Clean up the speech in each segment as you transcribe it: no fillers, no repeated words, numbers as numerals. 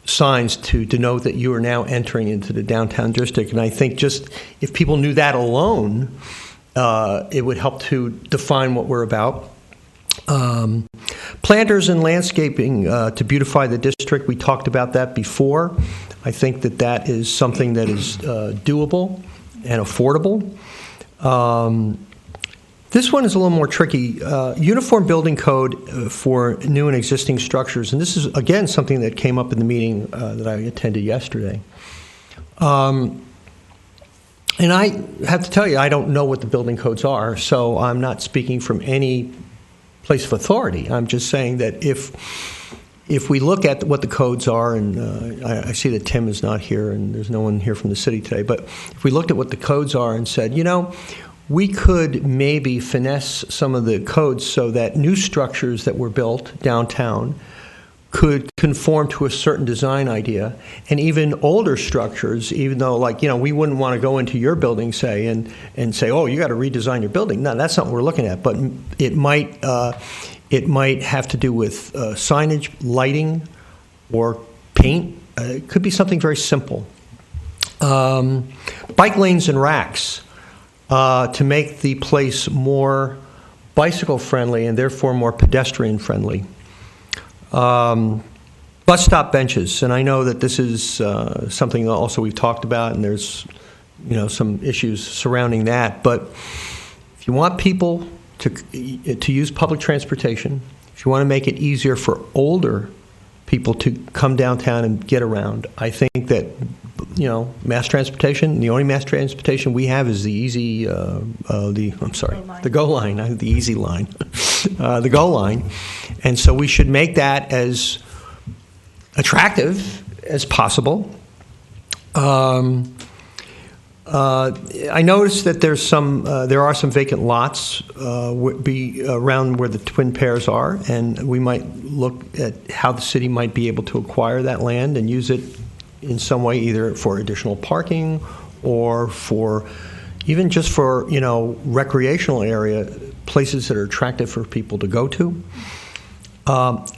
signs to denote that you are now entering into the downtown district. And I think just if people knew that alone, it would help to define what we're about. Planters and landscaping to beautify the district. We talked about that before. I think that that is something that is doable and affordable. This one is a little more tricky. Uniform building code for new and existing structures. And this is, again, something that came up in the meeting that I attended yesterday. And I have to tell you, I don't know what the building codes are, so I'm not speaking from any place of authority. I'm just saying that if we look at what the codes are, and I see that Tim is not here and there's no one here from the city today, but if we looked at what the codes are and said, you know, we could maybe finesse some of the codes so that new structures that were built downtown could conform to a certain design idea, and even older structures, even though, like, you know, we wouldn't want to go into your building, say, and say, oh, you got to redesign your building. No, that's not what we're looking at. But it might have to do with signage, lighting, or paint. It could be something very simple. Bike lanes and racks to make the place more bicycle friendly and therefore more pedestrian friendly. Bus stop benches, and I know that this is something also we've talked about, and there's, you know, some issues surrounding that. But if you want people to use public transportation, if you want to make it easier for older people to come downtown and get around, I think that, you know, mass transportation. The only mass transportation we have is the easy, the GO line, not the easy line, the GO line, and so we should make that as attractive as possible. I noticed that there are some vacant lots around where the twin pairs are, and we might look at how the city might be able to acquire that land and use it in some way, either for additional parking or for even just for, you know, recreational area, places that are attractive for people to go to.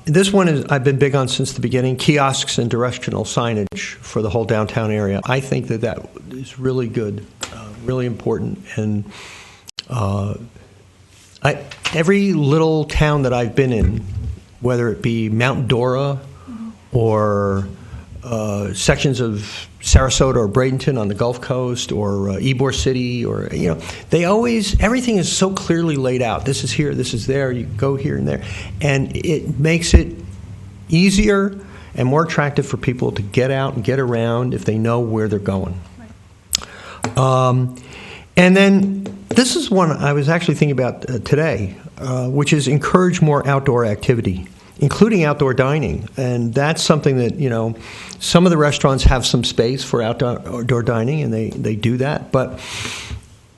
This one I've been big on since the beginning, kiosks and directional signage for the whole downtown area. I think that is really good, really important. And every little town that I've been in, whether it be Mount Dora or sections of Sarasota or Bradenton on the Gulf Coast or Ybor City, or, you know, everything is so clearly laid out. This is here, this is there, you go here and there. And it makes it easier and more attractive for people to get out and get around if they know where they're going. Right. And then this is one I was actually thinking about today, which is encourage more outdoor activity, including outdoor dining. And that's something that, you know, some of the restaurants have some space for outdoor dining, and they do that. But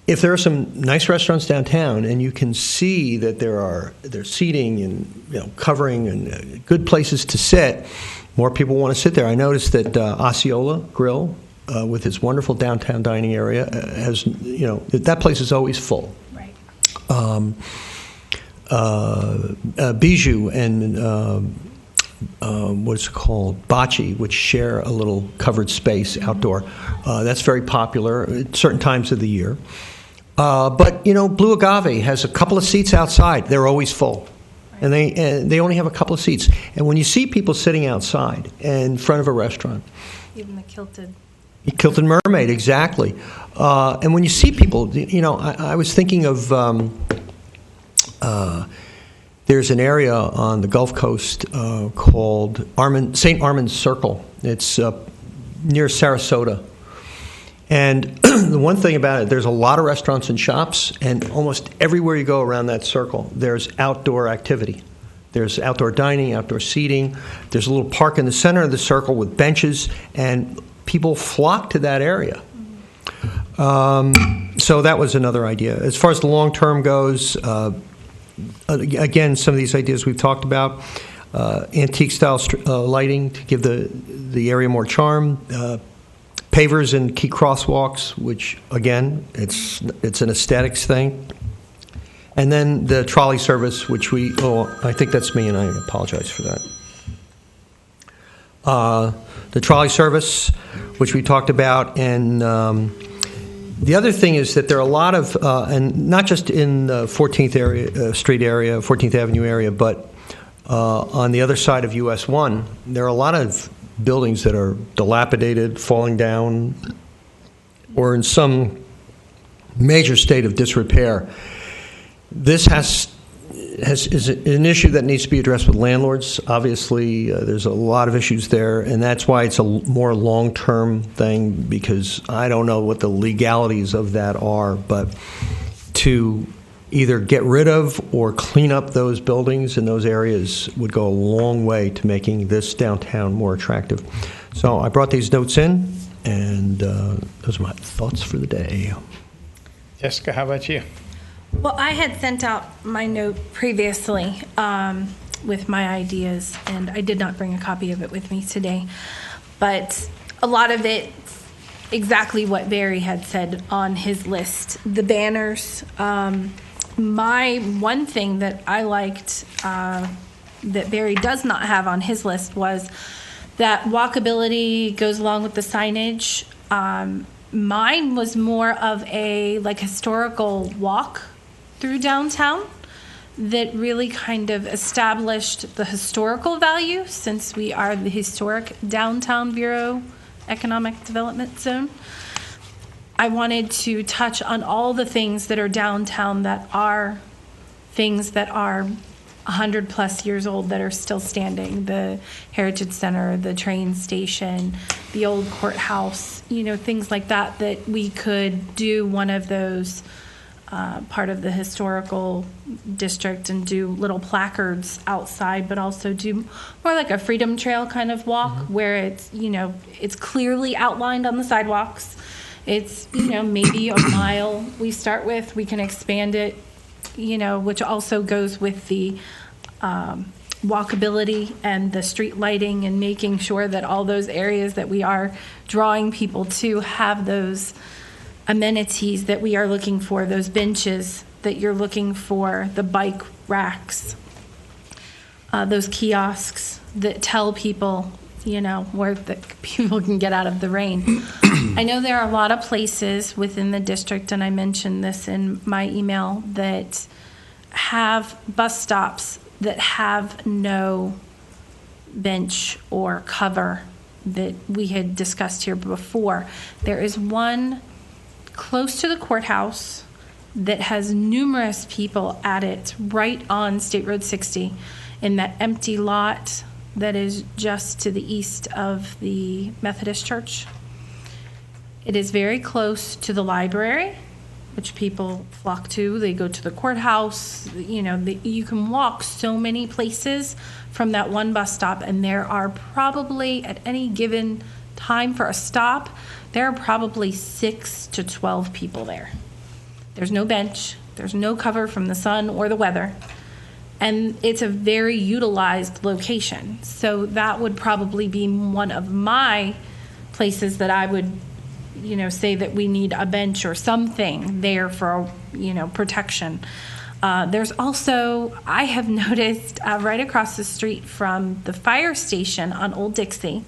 if there are some nice restaurants downtown and you can see that there's seating and, you know, covering and good places to sit, more people want to sit there. I noticed that Osceola Grill, with its wonderful downtown dining area, has, you know, that place is always full. Right. Bijou and what's it called, Bocce, which share a little covered space outdoor. That's very popular at certain times of the year. But, you know, Blue Agave has a couple of seats outside. They're always full. And they only have a couple of seats. And when you see people sitting outside in front of a restaurant, even the kilted mermaid, exactly. And when you see people, you know, I was thinking of there's an area on the Gulf Coast called St. Armand's Circle. It's near Sarasota. And the one thing about it, there's a lot of restaurants and shops, and almost everywhere you go around that circle, there's outdoor activity. There's outdoor dining, outdoor seating. There's a little park in the center of the circle with benches, and people flock to that area. So that was another idea. As far as the long term goes, again, some of these ideas we've talked about, antique style lighting to give the area more charm, pavers and key crosswalks, which, again, it's an aesthetics thing. And then the trolley service, which I think that's me, and I apologize for that. the trolley service, which we talked about, and the other thing is that there are a lot of, and not just in the 14th Street area, 14th Avenue area, but on the other side of US 1, there are a lot of buildings that are dilapidated, falling down, or in some major state of disrepair. This is an issue that needs to be addressed with landlords. Obviously, there's a lot of issues there, and that's why it's a more long-term thing, because I don't know what the legalities of that are, but to either get rid of or clean up those buildings in those areas would go a long way to making this downtown more attractive. So I brought these notes in, and those are my thoughts for the day. Jessica, how about you? Well, I had sent out my note previously with my ideas, and I did not bring a copy of it with me today. But a lot of it, exactly what Barry had said on his list. The banners. My one thing that I liked that Barry does not have on his list was that walkability goes along with the signage. Mine was more of a historical walk through downtown that really kind of established the historical value, since we are the historic downtown Vero Economic Development Zone. I wanted to touch on all the things that are downtown that are things that are 100 plus years old that are still standing. The Heritage Center, the train station, the old courthouse, things like that, that we could do one of those part of the historical district and do little placards outside, but also do more like a Freedom Trail kind of walk, where it's, it's clearly outlined on the sidewalks. It's, maybe a mile we start with. We can expand it, which also goes with the walkability and the street lighting, and making sure that all those areas that we are drawing people to have those amenities that we are looking for, those benches that you're looking for, the bike racks, those kiosks that tell people, where the people can get out of the rain. I know there are a lot of places within the district, and I mentioned this in my email, that have bus stops that have no bench or cover that we had discussed here before. There is one close to the courthouse that has numerous people at it, right on State Road 60, in that empty lot that is just to the east of the Methodist Church. It is very close to the library, which people flock to. They go to the courthouse. You can walk so many places from that one bus stop, and there are probably, at any given time for a stop, there are probably 6 to 12 people there. There's no bench. There's no cover from the sun or the weather. And it's a very utilized location. So that would probably be one of my places that I would, say that we need a bench or something there for, protection. There's also, I have noticed right across the street from the fire station on Old Dixie,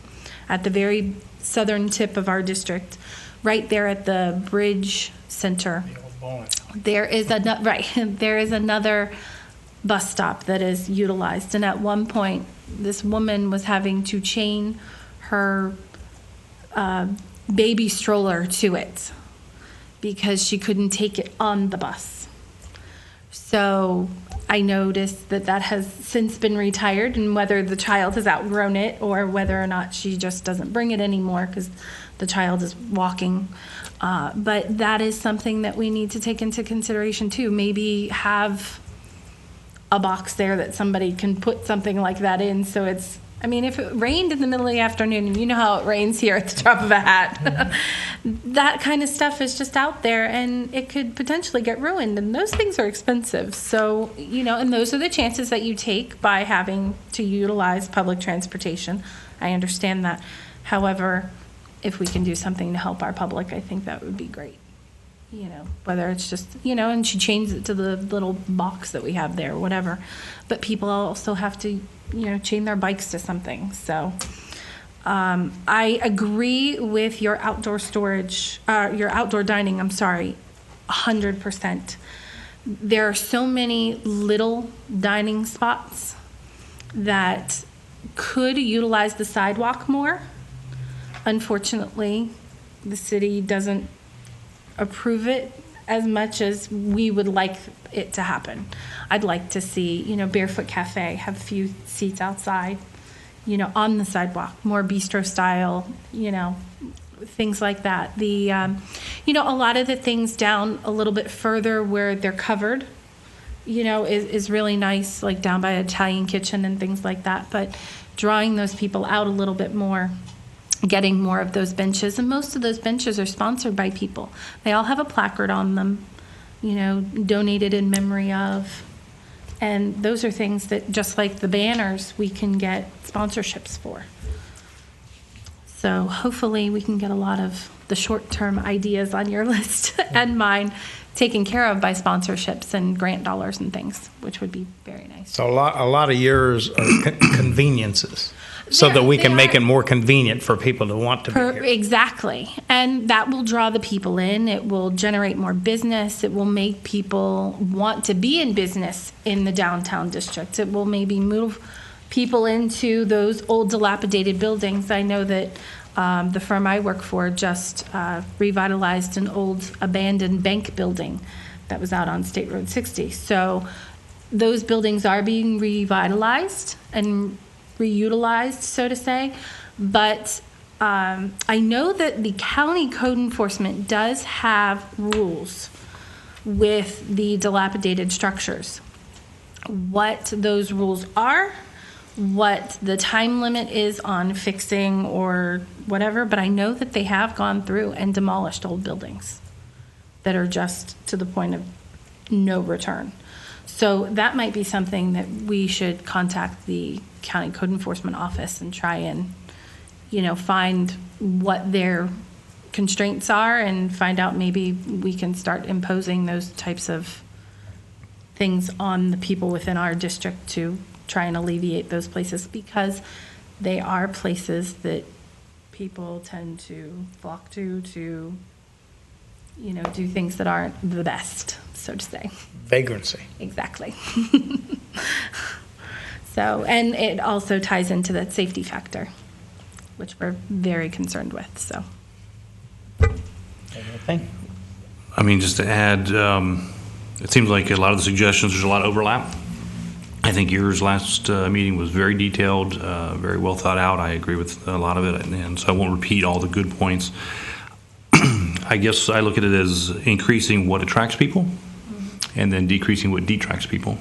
at the very southern tip of our district, right there at the Bridge Center, there is another bus stop that is utilized. And at one point, this woman was having to chain her baby stroller to it because she couldn't take it on the bus. So I noticed that has since been retired, and whether the child has outgrown it or whether or not she just doesn't bring it anymore because the child is walking. But that is something that we need to take into consideration too. Maybe have a box there that somebody can put something like that in, so it's, if it rained in the middle of the afternoon, and you know how it rains here at the drop of a hat, that kind of stuff is just out there, and it could potentially get ruined, and those things are expensive. So, and those are the chances that you take by having to utilize public transportation. I understand that. However, if we can do something to help our public, I think that would be great. Whether it's just, and she chains it to the little box that we have there, whatever. But people also have to, chain their bikes to something. So I agree with your outdoor storage, your outdoor dining, 100%. There are so many little dining spots that could utilize the sidewalk more. Unfortunately, the city doesn't approve it as much as we would like it to happen. I'd like to see, Barefoot Cafe have a few seats outside, on the sidewalk, more bistro style, things like that. A lot of the things down a little bit further where they're covered, is really nice, like down by Italian Kitchen and things like that. But drawing those people out a little bit more, getting more of those benches, and most of those benches are sponsored by people. They all have a placard on them, donated in memory of. And those are things that, just like the banners, we can get sponsorships for. So hopefully we can get a lot of the short-term ideas on your list and mine taken care of by sponsorships and grant dollars and things, which would be very nice. So a lot of yours are conveniences, so that we can make it more convenient for people to want to be here. Exactly. And that will draw the people in. It will generate more business. It will make people want to be in business in the downtown district. It will maybe move people into those old dilapidated buildings. I know that the firm I work for just revitalized an old abandoned bank building that was out on State Road 60. So those buildings are being revitalized and reutilized, so to say. But I know that the county code enforcement does have rules with the dilapidated structures. What those rules are, what the time limit is on fixing or whatever, but I know that they have gone through and demolished old buildings that are just to the point of no return. So that might be something that we should contact the county code enforcement office and try and, find what their constraints are and find out maybe we can start imposing those types of things on the people within our district to try and alleviate those places, because they are places that people tend to flock to, do things that aren't the best, so to say. Vagrancy. Exactly. So, and it also ties into that safety factor, which we're very concerned with, so. Anything? Just to add, it seems like a lot of the suggestions, there's a lot of overlap. I think yours last meeting was very detailed, very well thought out. I agree with a lot of it, and so I won't repeat all the good points. I guess I look at it as increasing what attracts people and then decreasing what detracts people.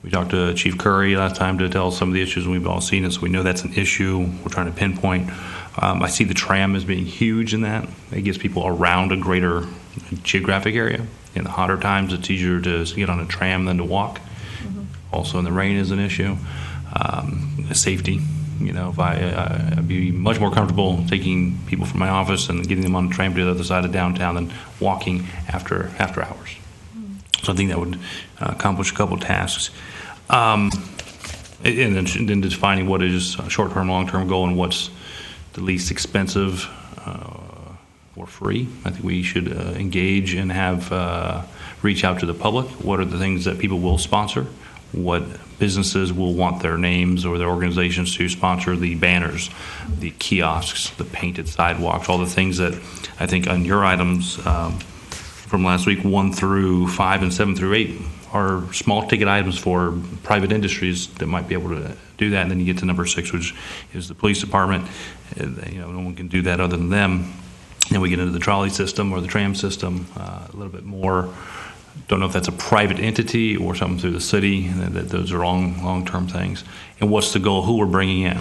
We talked to Chief Curry last time to tell us some of the issues, and we've all seen it, so we know that's an issue. We're trying to pinpoint. I see the tram as being huge in that. It gives people around a greater geographic area. In the hotter times, it's easier to get on a tram than to walk. Also in the rain is an issue. Safety, if I'd be much more comfortable taking people from my office and getting them on a tram to the other side of downtown than walking after hours. So I think that would accomplish a couple of tasks. And then defining what is a short-term, long-term goal and what's the least expensive or free. I think we should engage and have reach out to the public. What are the things that people will sponsor? What businesses will want their names or their organizations to sponsor the banners, the kiosks, the painted sidewalks, all the things that I think on your items from last week, 1 through 5 and 7 through 8, are small ticket items for private industries that might be able to do that. And then you get to number 6, which is the police department. No one can do that other than them. Then we get into the trolley system or the tram system, a little bit more. Don't know if that's a private entity or something through the city. That those are long-term things. And what's the goal? Who we're bringing in?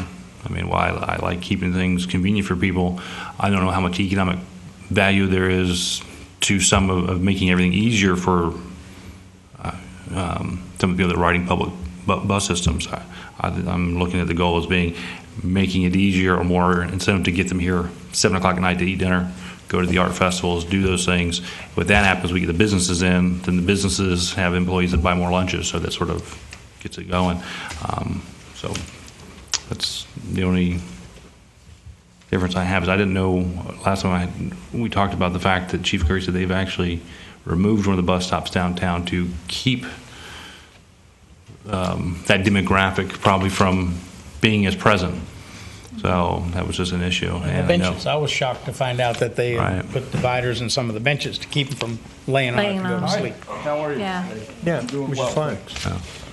While I like keeping things convenient for people, I don't know how much economic value there is to some of making everything easier for some of the people that are riding public bus systems. I'm looking at the goal as being making it easier or more incentive to get them here 7 o'clock at night to eat dinner, go to the art festivals, do those things. When that happens, we get the businesses in, then the businesses have employees that buy more lunches, so that sort of gets it going. So that's the only difference I have is I didn't know, last time we talked about the fact that Chief Curry said they've actually removed one of the bus stops downtown to keep that demographic probably from being as present. So that was just an issue. And And the I know- benches, I was shocked to find out that they Right. put dividers in some of the benches to keep them from laying on it to go Laying to on. sleep. How are you? Yeah. Yeah, which is fine.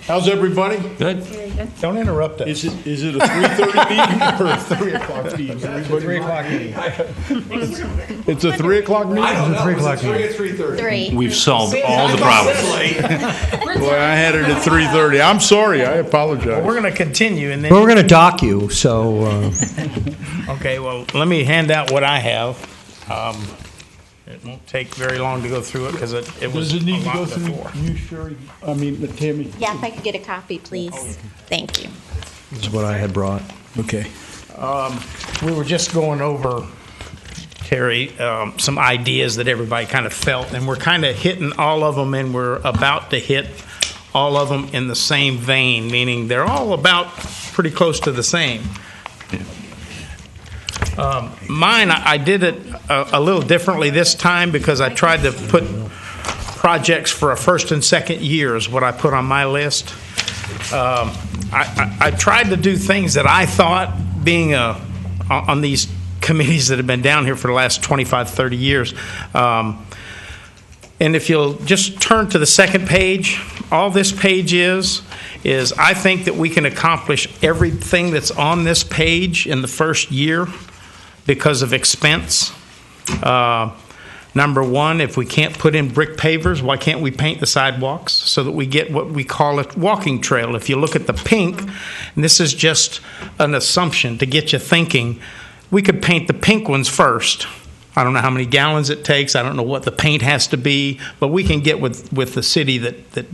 How's everybody? Good. Very good. Don't interrupt us. Is it a 3:30 meeting or a 3 o'clock meeting? Everybody- 3 o'clock meeting. It's a 3 o'clock meeting? We've solved all the problems. Boy, I had it at 3:30. I'm sorry, I apologize. We're going to continue and then. But we're going to dock you, so Okay, well, let me hand out what I have. It won't take very long to go through it because it was Does it need a to go lot through before. you, Sherry? I mean, Tammy? Yeah, if I could get a copy, please. Thank you. this is what I had brought. Okay. We were just going over, Terry, some ideas that everybody kind of felt, and we're kind of hitting all of them, and we're about to hit all of them in the same vein, meaning they're all about pretty close to the same. Mine, I did it a little differently this time because I tried to put projects for a first and second year is what I put on my list. I tried to do things that I thought, being on these committees that have been down here for the last 25, 30 years. And if you'll just turn to the second page, all this page is I think that we can accomplish everything that's on this page in the first year because of expense. Number one, if we can't put in brick pavers, why can't we paint the sidewalks so that we get what we call a walking trail? If you look at the pink, and this is just an assumption to get you thinking, we could paint the pink ones first. I don't know how many gallons it takes. I don't know what the paint has to be, but we can get with the city that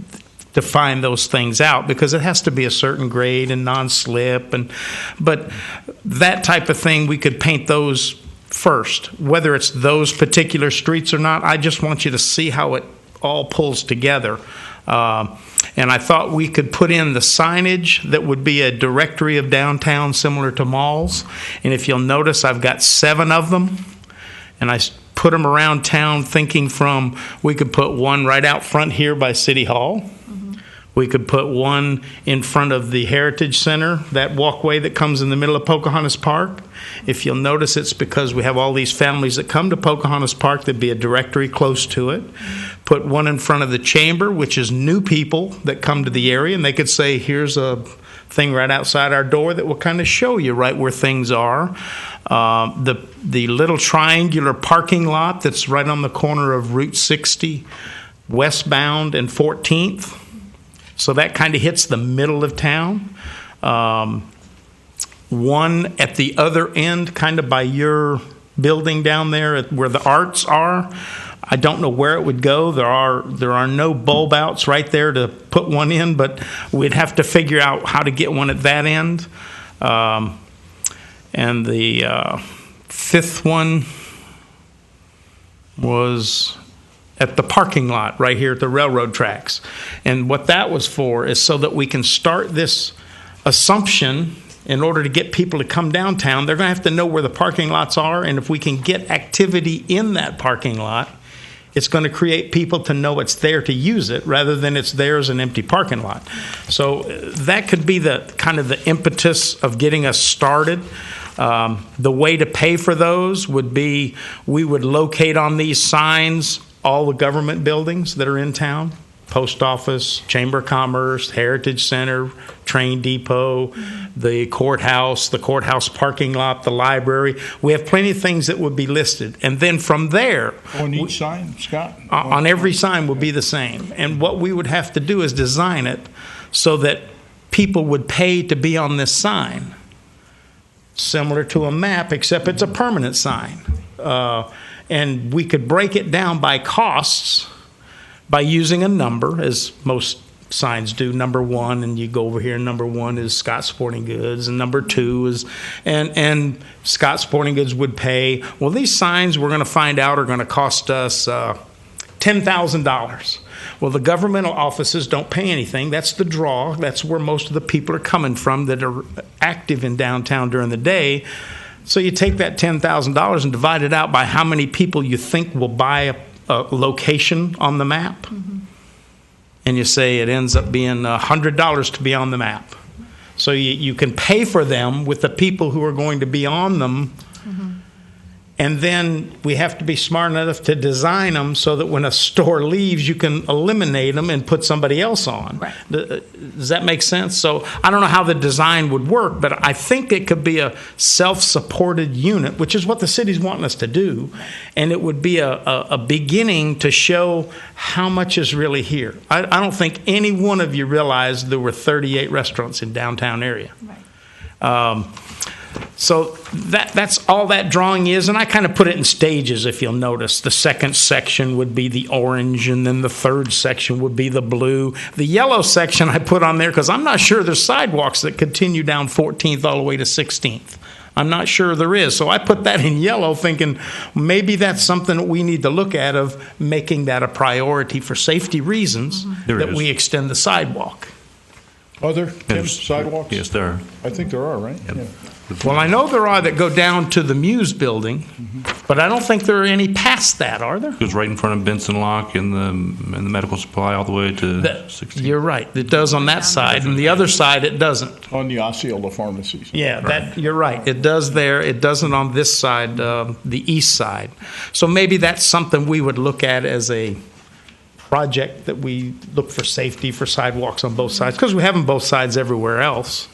define those things out because it has to be a certain grade and non-slip. But that type of thing, we could paint those first, whether it's those particular streets or not. I just want you to see how it all pulls together. And I thought we could put in the signage that would be a directory of downtown similar to malls. And if you'll notice, I've got 7 of them. And I put them around town thinking from, we could put one right out front here by City Hall. We could put one in front of the Heritage Center, that walkway that comes in the middle of Pocahontas Park. If you'll notice, it's because we have all these families that come to Pocahontas Park. There'd be a directory close to it. Put one in front of the Chamber, which is new people that come to the area, and they could say, here's a thing right outside our door that will kind of show you right where things are. The little triangular parking lot that's right on the corner of Route 60, westbound and 14th. So that kind of hits the middle of town. One at the other end, kind of by your building down there where the arts are. I don't know where it would go. There are no bulb outs right there to put one in, but we'd have to figure out how to get one at that end. And the fifth one was at the parking lot right here at the railroad tracks. And what that was for is so that we can start this assumption. In order to get people to come downtown, they're going to have to know where the parking lots are, and if we can get activity in that parking lot, it's going to create people to know it's there to use it rather than it's there as an empty parking lot. So that could be the kind of the impetus of getting us started. The way to pay for those would be we would locate on these signs all the government buildings that are in town. Post Office, Chamber of Commerce, Heritage Center, Train Depot, the courthouse parking lot, the library. We have plenty of things that would be listed. And then from there... On each sign, Scott? On every sign would be the same. And what we would have to do is design it so that people would pay to be on this sign. Similar to a map, except it's a permanent sign. And we could break it down by costs by using a number, as most signs do. Number 1, and you go over here, number 1 is Scott Sporting Goods, and number 2 is, and Scott Sporting Goods would pay. Well, these signs we're going to find out are going to cost us $10,000. Well, the governmental offices don't pay anything. That's the draw. That's where most of the people are coming from that are active in downtown during the day. So you take that $10,000 and divide it out by how many people you think will buy a location on the map. And you say it ends up being $100 to be on the map. So you can pay for them with the people who are going to be on them. And then we have to be smart enough to design them so that when a store leaves, you can eliminate them and put somebody else on. Right. Does that make sense? So I don't know how the design would work, but I think it could be a self-supported unit, which is what the city's wanting us to do. And it would be a beginning to show how much is really here. I don't think any one of you realized there were 38 restaurants in downtown area. Right. So that's all that drawing is, and I kind of put it in stages, if you'll notice. The second section would be the orange, and then the third section would be the blue. The yellow section I put on there because I'm not sure there's sidewalks that continue down 14th all the way to 16th. I'm not sure there is. So I put that in yellow thinking maybe that's something that we need to look at of making that a priority for safety reasons, There that is. we extend the sidewalk. Are there, Tim, sidewalks? Yes, there are. I think there are, right? Yep. Yeah. Well, I know there are that go down to the Muse building, but I don't think there are any past that, are there? Goes right in front of Benson Lock and the medical supply all the way to 16. You're right. It does on that side, and the other side it doesn't. On the Osceola pharmacies. Yeah, that you're right. It does there. It doesn't on this side, the east side. So maybe that's something we would look at as a project that we look for safety for sidewalks on both sides, because we have them both sides everywhere else.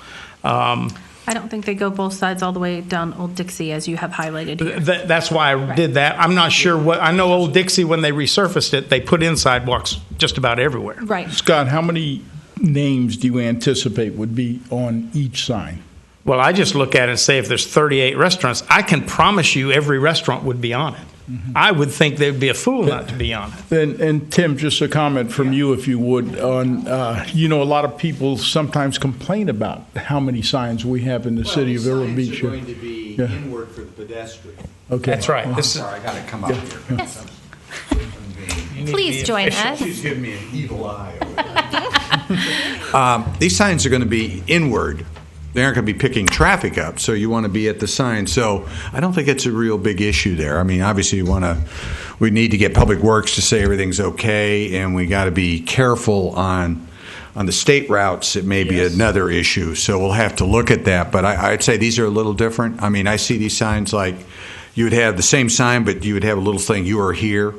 I don't think they go both sides all the way down Old Dixie as you have highlighted here. That's why I did that. I'm not sure what, I know Old Dixie, when they resurfaced it, they put in sidewalks just about everywhere. Right. Scott, how many names do you anticipate would be on each sign? Well, I just look at it and say if there's 38 restaurants, I can promise you every restaurant would be on it. I would think they'd be a fool not to be on it. And Tim, just a comment from you, if you would, on, a lot of people sometimes complain about how many signs we have in the city of Vero Beach. Signs are going to be Yeah. inward for the pedestrian. Okay. That's right. This is, Sorry, I got to come up here. Yes. Please join us. She's giving me an evil eye over there. These signs are going to be inward. They aren't going to be picking traffic up, so you want to be at the sign. So I don't think it's a real big issue there. I mean, obviously we need to get Public Works to say everything's okay, and we got to be careful on the state routes. It may be another issue, so we'll have to look at that. But I'd say these are a little different. I mean, I see these signs like you would have the same sign, but you would have a little thing, "You are here,"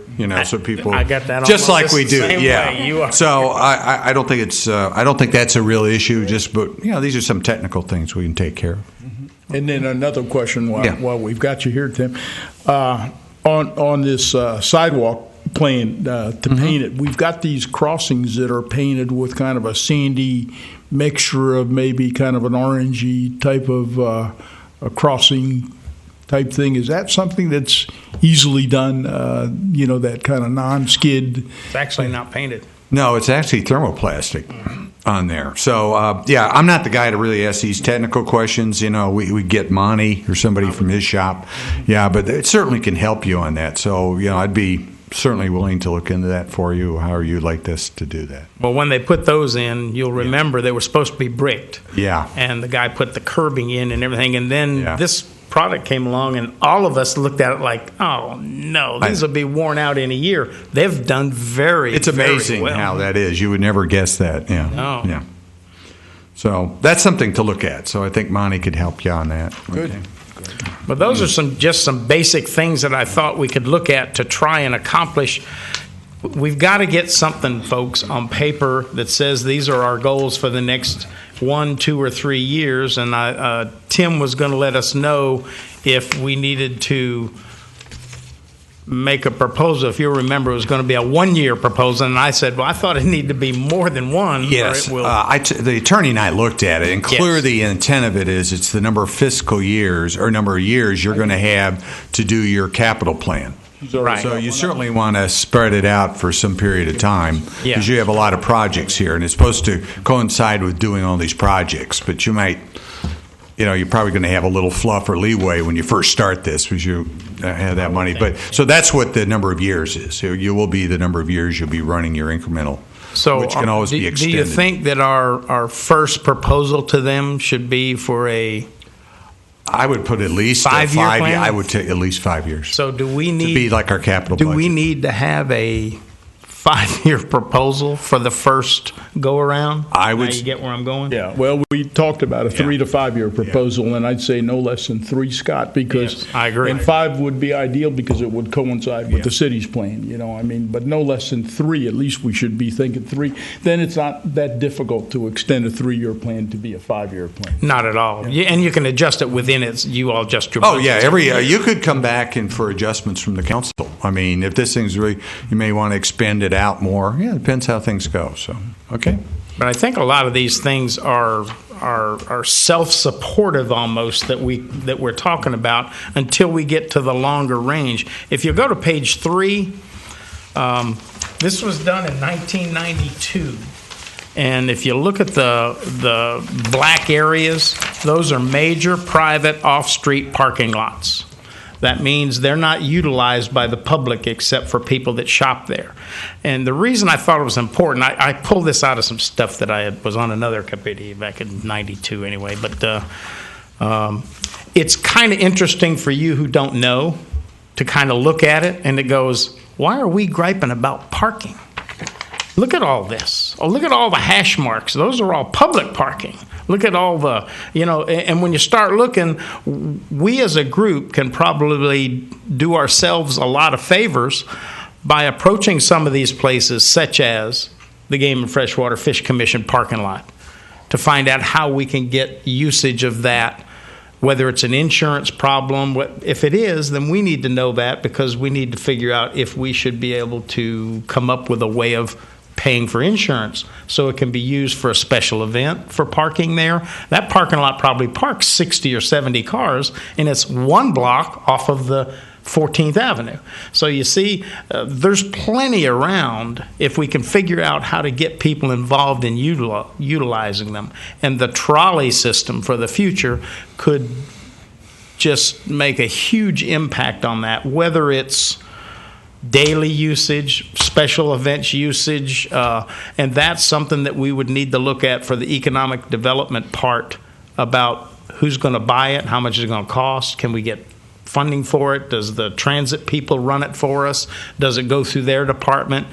so people. I got that just almost like we the do, same yeah. way. You are So I don't think it's I don't think that's a real issue. But these are some technical things we can take care of. And then another question Yeah. while we've got you here, Tim. On this sidewalk plan to paint it, we've got these crossings that are painted with kind of a sandy mixture of maybe kind of an orangey type of a crossing type thing. Is that something that's easily done, that kind of non-skid? it's actually not painted. No, it's actually thermoplastic on there. So, I'm not the guy to really ask these technical questions. We get Monty or somebody from his shop. Yeah, but it certainly can help you on that. So, I'd be certainly willing to look into that for you, however you'd like us to do that. Well, when they put those in, you'll remember they were supposed to be bricked. Yeah. And the guy put the curbing in and everything. And then Yeah. this product came along, and all of us looked at it like, oh, no, these will be worn out in a year. They've done It's amazing very well. how that is. You would never guess that. Yeah. No. Yeah. So that's something to look at. So I think Monty could help you on that. Good. Okay. But those are some basic things that I thought we could look at to try and accomplish. We've got to get something, folks, on paper that says these are our goals for the next 1, 2, or 3 years. And Tim was going to let us know if we needed to make a proposal. If you remember, it was going to be a 1-year proposal. And I said, well, I thought it needed to be more than one. Yes, or it will. the attorney and I looked at it, and clearly Yes. the intent of it is it's the number of fiscal years or number of years you're going to have to do your capital plan. Right. So you certainly want to spread it out for some period of time Yeah. because you have a lot of projects here, and it's supposed to coincide with doing all these projects. But you might, you're probably going to have a little fluff or leeway when you first start this because you have that money. But so that's what the number of years is. So you will be the number of years you'll be running your incremental, which can always be do extended. you think that our first proposal to them should be for a I would put at least 5 year plan? I would take at least 5 years. So do we to need be like our capital Do budget. we need to have a 5-year proposal for the first go around? I would- Now you get where I'm going? Yeah, well, we talked about a 3 to 5 year proposal, and I'd say no less than 3, Scott, because. Yes, I agree. And 5 would be ideal because it would coincide with the city's plan, but no less than 3, at least we should be thinking 3. Then it's not that difficult to extend a 3-year plan to be a 5-year plan. Not at all. And you can adjust it within it. You all adjust your Oh, budget. yeah, every year. You could come back and for adjustments from the council. I mean, if this thing's really, you may want to expand it out more. Yeah, it depends how things go, so, okay. But I think a lot of these things are self-supportive almost that we're talking about until we get to the longer range. If you go to page 3, this was done in 1992. And if you look at the black areas, those are major private off-street parking lots. That means they're not utilized by the public except for people that shop there. And the reason I thought it was important, I pulled this out of some stuff that was on another committee back in 92 anyway, but it's kind of interesting for you who don't know to kind of look at it, and it goes, why are we griping about parking? Look at all this. Oh, look at all the hash marks. Those are all public parking. Look at all the, and when you start looking, we as a group can probably do ourselves a lot of favors by approaching some of these places, such as the Game and Freshwater Fish Commission parking lot, to find out how we can get usage of that, whether it's an insurance problem. If it is, then we need to know that because we need to figure out if we should be able to come up with a way of paying for insurance so it can be used for a special event for parking there. That parking lot probably parks 60 or 70 cars, and it's one block off of the 14th Avenue. So you see, there's plenty around if we can figure out how to get people involved in utilizing them. And the trolley system for the future could just make a huge impact on that, whether it's daily usage, special events usage, and that's something that we would need to look at for the economic development part about who's going to buy it, how much is it going to cost, can we get funding for it, does the transit people run it for us, does it go through their department?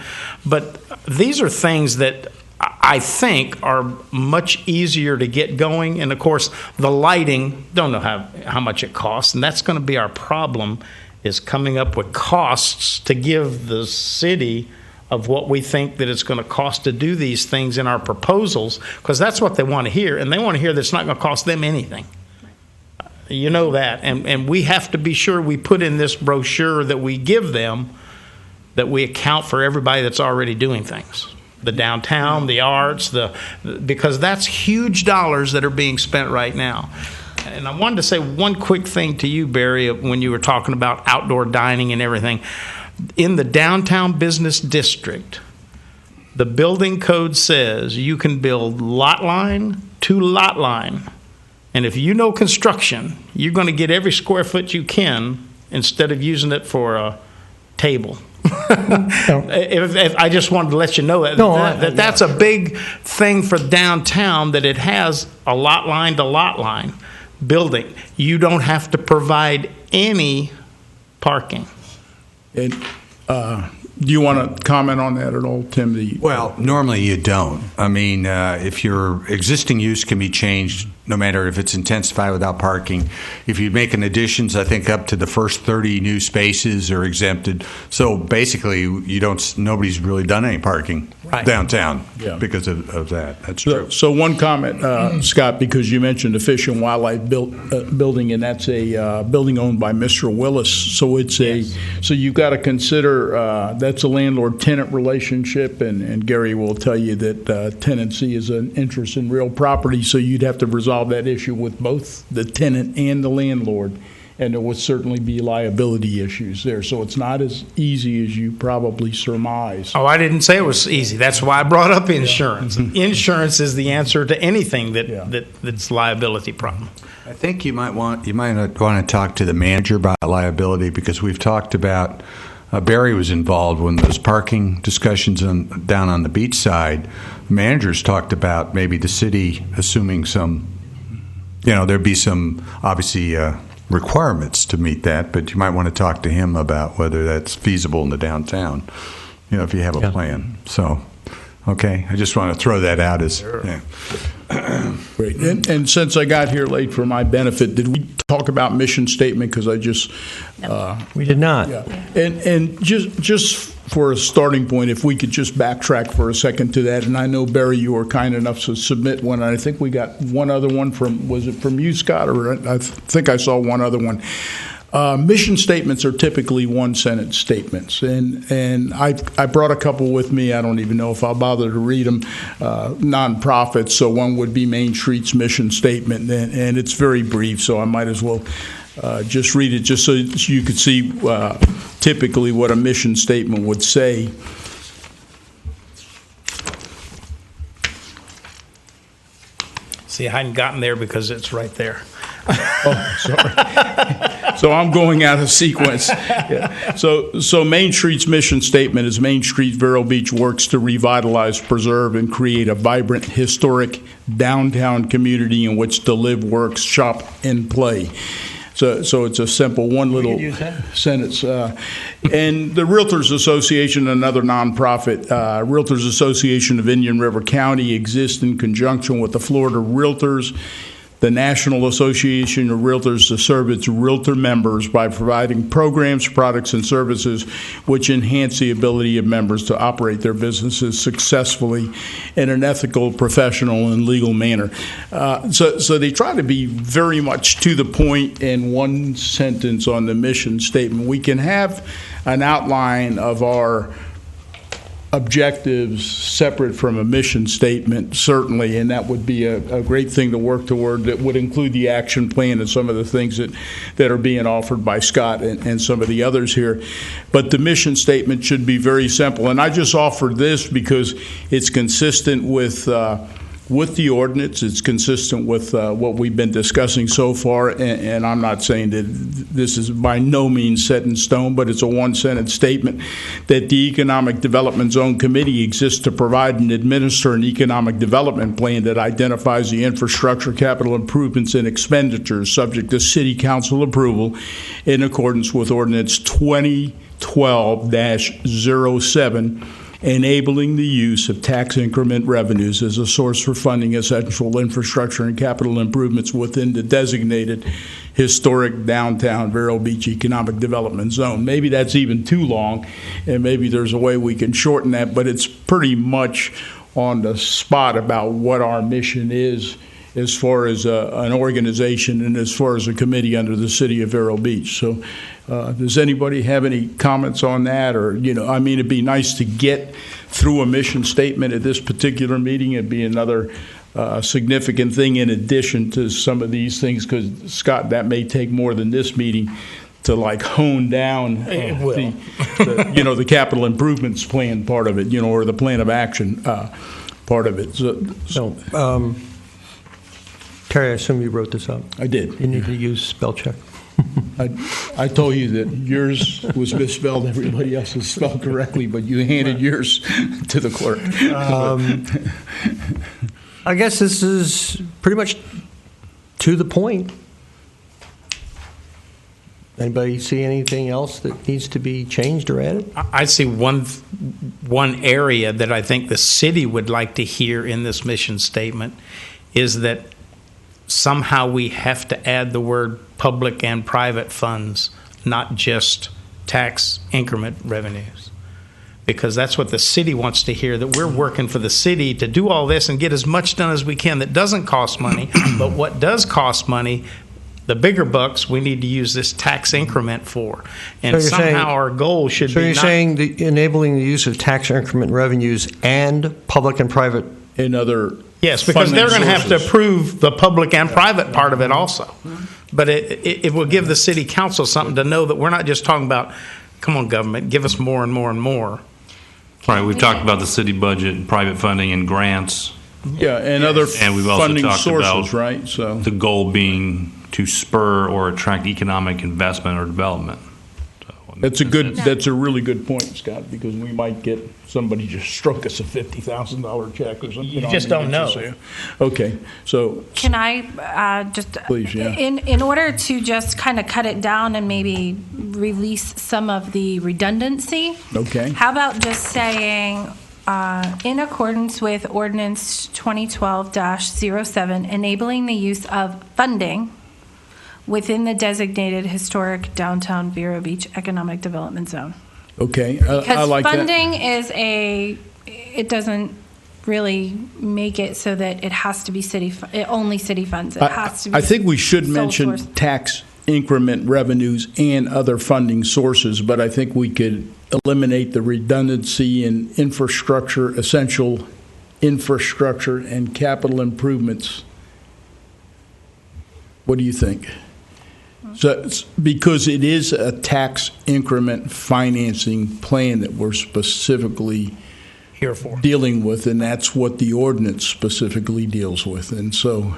But these are things that I think are much easier to get going, and of course the lighting, don't know how much it costs, and that's going to be our problem, is coming up with costs to give the city of what we think that it's going to cost to do these things in our proposals, because that's what they want to hear, and they want to hear that it's not going to cost them anything. You know that, and we have to be sure we put in this brochure that we give them that we account for everybody that's already doing things. The downtown, the arts, because that's huge dollars that are being spent right now. And I wanted to say one quick thing to you, Barry, when you were talking about outdoor dining and everything. In the downtown business district, the building code says you can build lot line to lot line. And if you know construction, you're going to get every square foot you can instead of using it for a table. If I just wanted to let you know that's a big thing for downtown, that it has a lot line to lot line building. You don't have to provide any parking. And do you want to comment on that at all, Tim? Well, normally you don't. I mean, if your existing use can be changed, no matter if it's intensified without parking. If you make an additions, I think up to the first 30 new spaces are exempted. So basically, nobody's really done any parking downtown because of that. That's true. So one comment, Scott, because you mentioned the Fish and Wildlife building, and that's a building owned by Mr. Willis. So it's so you've got to consider that's a landlord-tenant relationship, and Gary will tell you that tenancy is an interest in real property. So you'd have to resolve that issue with both the tenant and the landlord, and there would certainly be liability issues there. So it's not as easy as you probably surmise. Oh, I didn't say it was easy. That's why I brought up insurance. Insurance is the answer to anything that's liability problem. I think you might want to talk to the manager about liability, because we've talked about Barry was involved when those parking discussions down on the beach side. Managers talked about maybe the city assuming some there'd be some, obviously, requirements to meet that, but you might want to talk to him about whether that's feasible in the downtown, if you have a plan. So, okay, I just want to throw that out as, yeah. Great. And since I got here late for my benefit, did we talk about mission statement? Because I just We did not. yeah. And just for a starting point, if we could just backtrack for a second to that. And I know, Barry, you were kind enough to submit one. And I think we got one other one was it from you, Scott? Or I think I saw one other one. Mission statements are typically one-sentence statements, and I brought a couple with me. I don't even know if I'll bother to read them. Nonprofits, so one would be Main Street's mission statement, and it's very brief, so I might as well just read it, just so you could see typically what a mission statement would say. See, I hadn't gotten there because it's right there. Oh, sorry. So I'm going out of sequence. Yeah. So Main Street's mission statement is Main Street Vero Beach works to revitalize, preserve, and create a vibrant, historic downtown community in which to live, work, shop, and play. So it's a simple one little sentence. And the Realtors Association, another nonprofit, Realtors Association of Indian River County, exists in conjunction with the Florida Realtors, the National Association of Realtors, to serve its realtor members by providing programs, products, and services which enhance the ability of members to operate their businesses successfully in an ethical, professional, and legal manner. So they try to be very much to the point in one sentence on the mission statement. We can have an outline of our objectives separate from a mission statement, certainly, and that would be a great thing to work toward. That would include the action plan and some of the things that are being offered by Scott and some of the others here. But the mission statement should be very simple, and I just offered this because it's consistent with the ordinance. It's consistent with what we've been discussing so far, and I'm not saying that this is by no means set in stone, but it's a one-sentence statement that the Economic Development Zone Committee exists to provide and administer an economic development plan that identifies the infrastructure, capital improvements, and expenditures subject to City Council approval in accordance with Ordinance 2012-07, enabling the use of tax increment revenues as a source for funding essential infrastructure and capital improvements within the designated historic downtown Vero Beach Economic Development Zone. Maybe that's even too long, and maybe there's a way we can shorten that, but it's pretty much on the spot about what our mission is as far as an organization and as far as a committee under the City of Vero Beach. So does anybody have any comments on that? Or, it'd be nice to get through a mission statement at this particular meeting. It'd be another significant thing in addition to some of these things, because, Scott, that may take more than this meeting to hone down the capital improvements plan part of it, or the plan of action part of it. So Terry, I assume you wrote this up. I did. You need to use spell check. I told you that yours was misspelled, everybody else was spelled correctly, but you handed yours to the clerk. I guess this is pretty much to the point. Anybody see anything else that needs to be changed or added? I see one area that I think the city would like to hear in this mission statement is that somehow we have to add the word public and private funds, not just tax increment revenues. Because that's what the city wants to hear, that we're working for the city to do all this and get as much done as we can that doesn't cost money. But what does cost money, the bigger bucks, we need to use this tax increment for. And So somehow you're saying- our goal should So be you're not... saying enabling the use of tax increment revenues and public and private? In other Yes, because they're going to have to sources. approve the public and private part of it also. But it will give the city council something to know that we're not just talking about, come on, government, give us more and more and more. Right, we've talked about the city budget, private funding, and grants. Yeah, and other And we've also funding talked sources, about right? So the goal being to spur or attract economic investment or development. So That's a really good point, Scott, because we might get somebody just stroke us a $50,000 check or something. You just don't know. Okay, so Can I just, Please, yeah. in order to just kind of cut it down and maybe release some of the redundancy, Okay. how about just saying, in accordance with Ordinance 2012-07, enabling the use of funding within the designated historic downtown Vero Beach Economic Development Zone. okay, I Because like funding that. it doesn't really make it so that it has to be only city funds. It has to be. I think we should sole mention source. tax increment revenues and other funding sources, but I think we could eliminate the redundancy in infrastructure, essential infrastructure, and capital improvements. What do you think? So, because it is a tax increment financing plan that we're specifically Here for. dealing with, and that's what the ordinance specifically deals with. And so,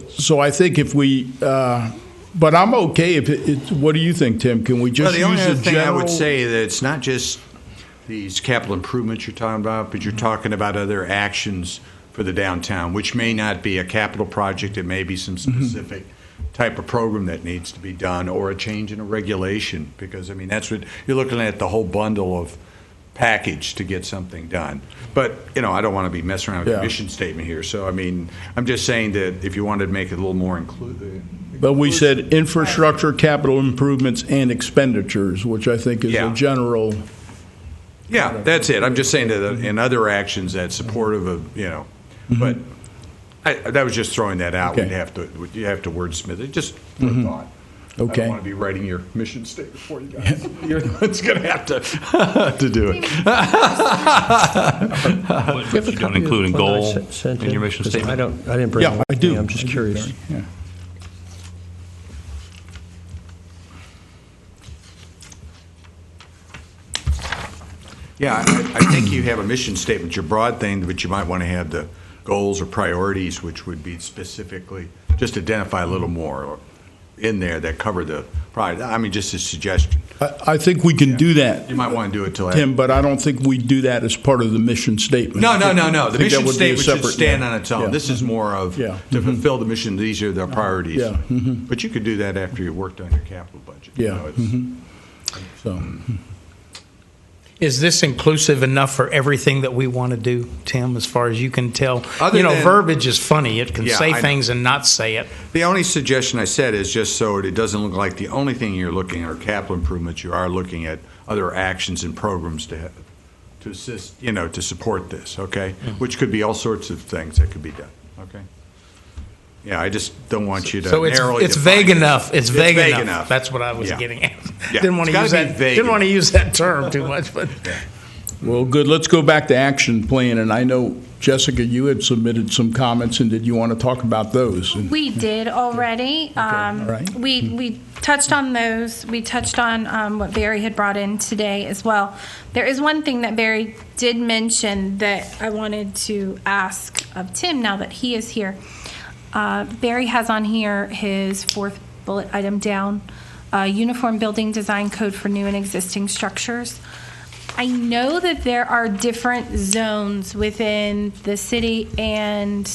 so I think if we, but I'm okay if what do you think, Tim? Can we just Well, the only use other a thing I general? would say that it's not just these capital improvements you're talking about, but you're talking about other actions for the downtown, which may not be a capital project. It may be some specific type of program that needs to be done, or a change in a regulation, because, I mean, that's what you're looking at, the whole bundle of package to get something done. But, you know, I don't want to be messing around with Yeah. the mission statement here. So, I mean, I'm just saying that if you wanted to make it a little more inclusive. But we said infrastructure, capital improvements, and expenditures, which I think is Yeah. a general. Yeah, that's it. I'm just saying that in other actions that's supportive of, you know, but that was just throwing that out. Okay. You have to wordsmith it, just for a thought. I Okay. don't want to be writing your mission statement for you guys. You're the one's going to have to do it. What you don't include in goal Sent in your mission 'Cause statement? I didn't bring Yeah, it with I do. me. I'm just I do, curious. Barry. Yeah. Yeah, I think you have a mission statement, your broad thing, but you might want to have the goals or priorities, which would be specifically, just identify a little more in there that cover the product. I mean, just a suggestion. I think we can do that, You might want to do it till after. Tim, but I don't think we do that as part of the mission statement. No. The I think mission that would be a statement should separate- stand yeah. on its own. Yeah. This is more of, Yeah. to fulfill the mission, these are the priorities. Yeah. But you could do that after you worked on your capital budget. You Yeah. know, it's- So, Is this inclusive enough for everything that we want to do, Tim, as far as you can tell? Other than- verbiage is funny. It can Yeah, say I know. things and not say it. The only suggestion I said is just so it doesn't look like the only thing you're looking at are capital improvements. You are looking at other actions and programs to assist, you know, to support this, okay? Which could be all sorts of things that could be done, okay? Yeah, I just don't want you to So narrowly it's define vague it. enough. It's vague enough. That's what I was Yeah. getting at. Yeah. Didn't want It's to use gotta be that. vague Didn't want to enough. use that term too much, but. well, good. Let's go back to action plan. And I know, Jessica, you had submitted some comments, and did you want to talk about those? And- We did already. all right. We touched on those. We touched on what Barry had brought in today as well. There is one thing that Barry did mention that I wanted to ask of Tim now that he is here. Barry has on here his fourth bullet item down, Uniform Building Design Code for New and Existing Structures. I know that there are different zones within the city, and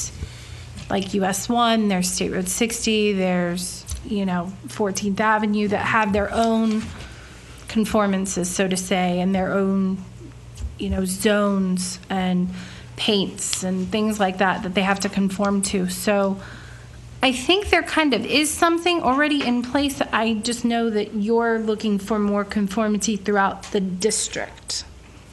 like US 1, there's State Road 60, there's, 14th Avenue that have their own conformances, so to say, and their own, zones and paints and things like that they have to conform to. So I think there kind of is something already in place. I just know that you're looking for more conformity throughout the district.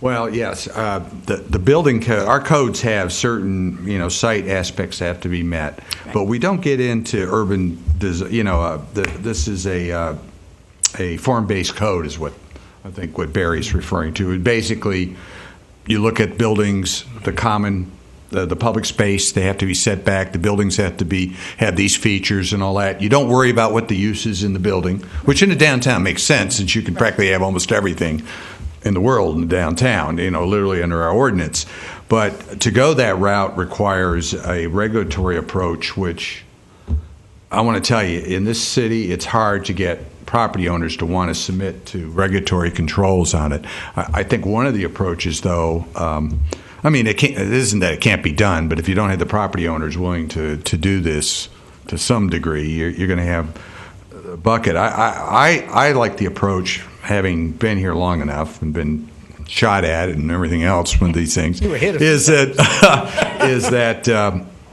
Well, yes, the building code, our codes have certain, site aspects that have to be met, but we don't get into urban, this is a form-based code is what I think what Barry's referring to. And basically, you look at buildings, the common, the public space, they have to be set back, the buildings have these features and all that. You don't worry about what the use is in the building, which in the downtown makes sense since you can practically have almost everything in the world in the downtown, literally under our ordinance. But to go that route requires a regulatory approach, which I want to tell you, in this city, it's hard to get property owners to want to submit to regulatory controls on it. I think one of the approaches, though, I mean, it isn't that it can't be done, but if you don't have the property owners willing to do this to some degree, you're going to have a bucket. I like the approach, having been here long enough and been shot at and everything else with these things, is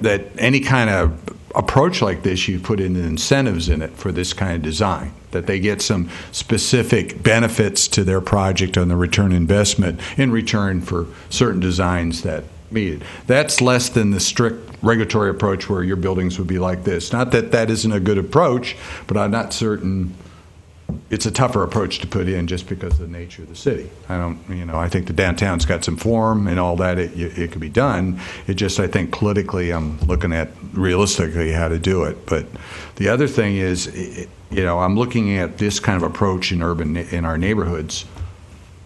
that any kind of approach like this, you put in incentives in it for this kind of design, that they get some specific benefits to their project on the return investment in return for certain designs that meet it. That's less than the strict regulatory approach where your buildings would be like this. Not that that isn't a good approach, but I'm not certain it's a tougher approach to put in just because of the nature of the city. I think the downtown's got some form and all that. It could be done. It just, I think politically, I'm looking at realistically how to do it. But the other thing is, I'm looking at this kind of approach in our neighborhoods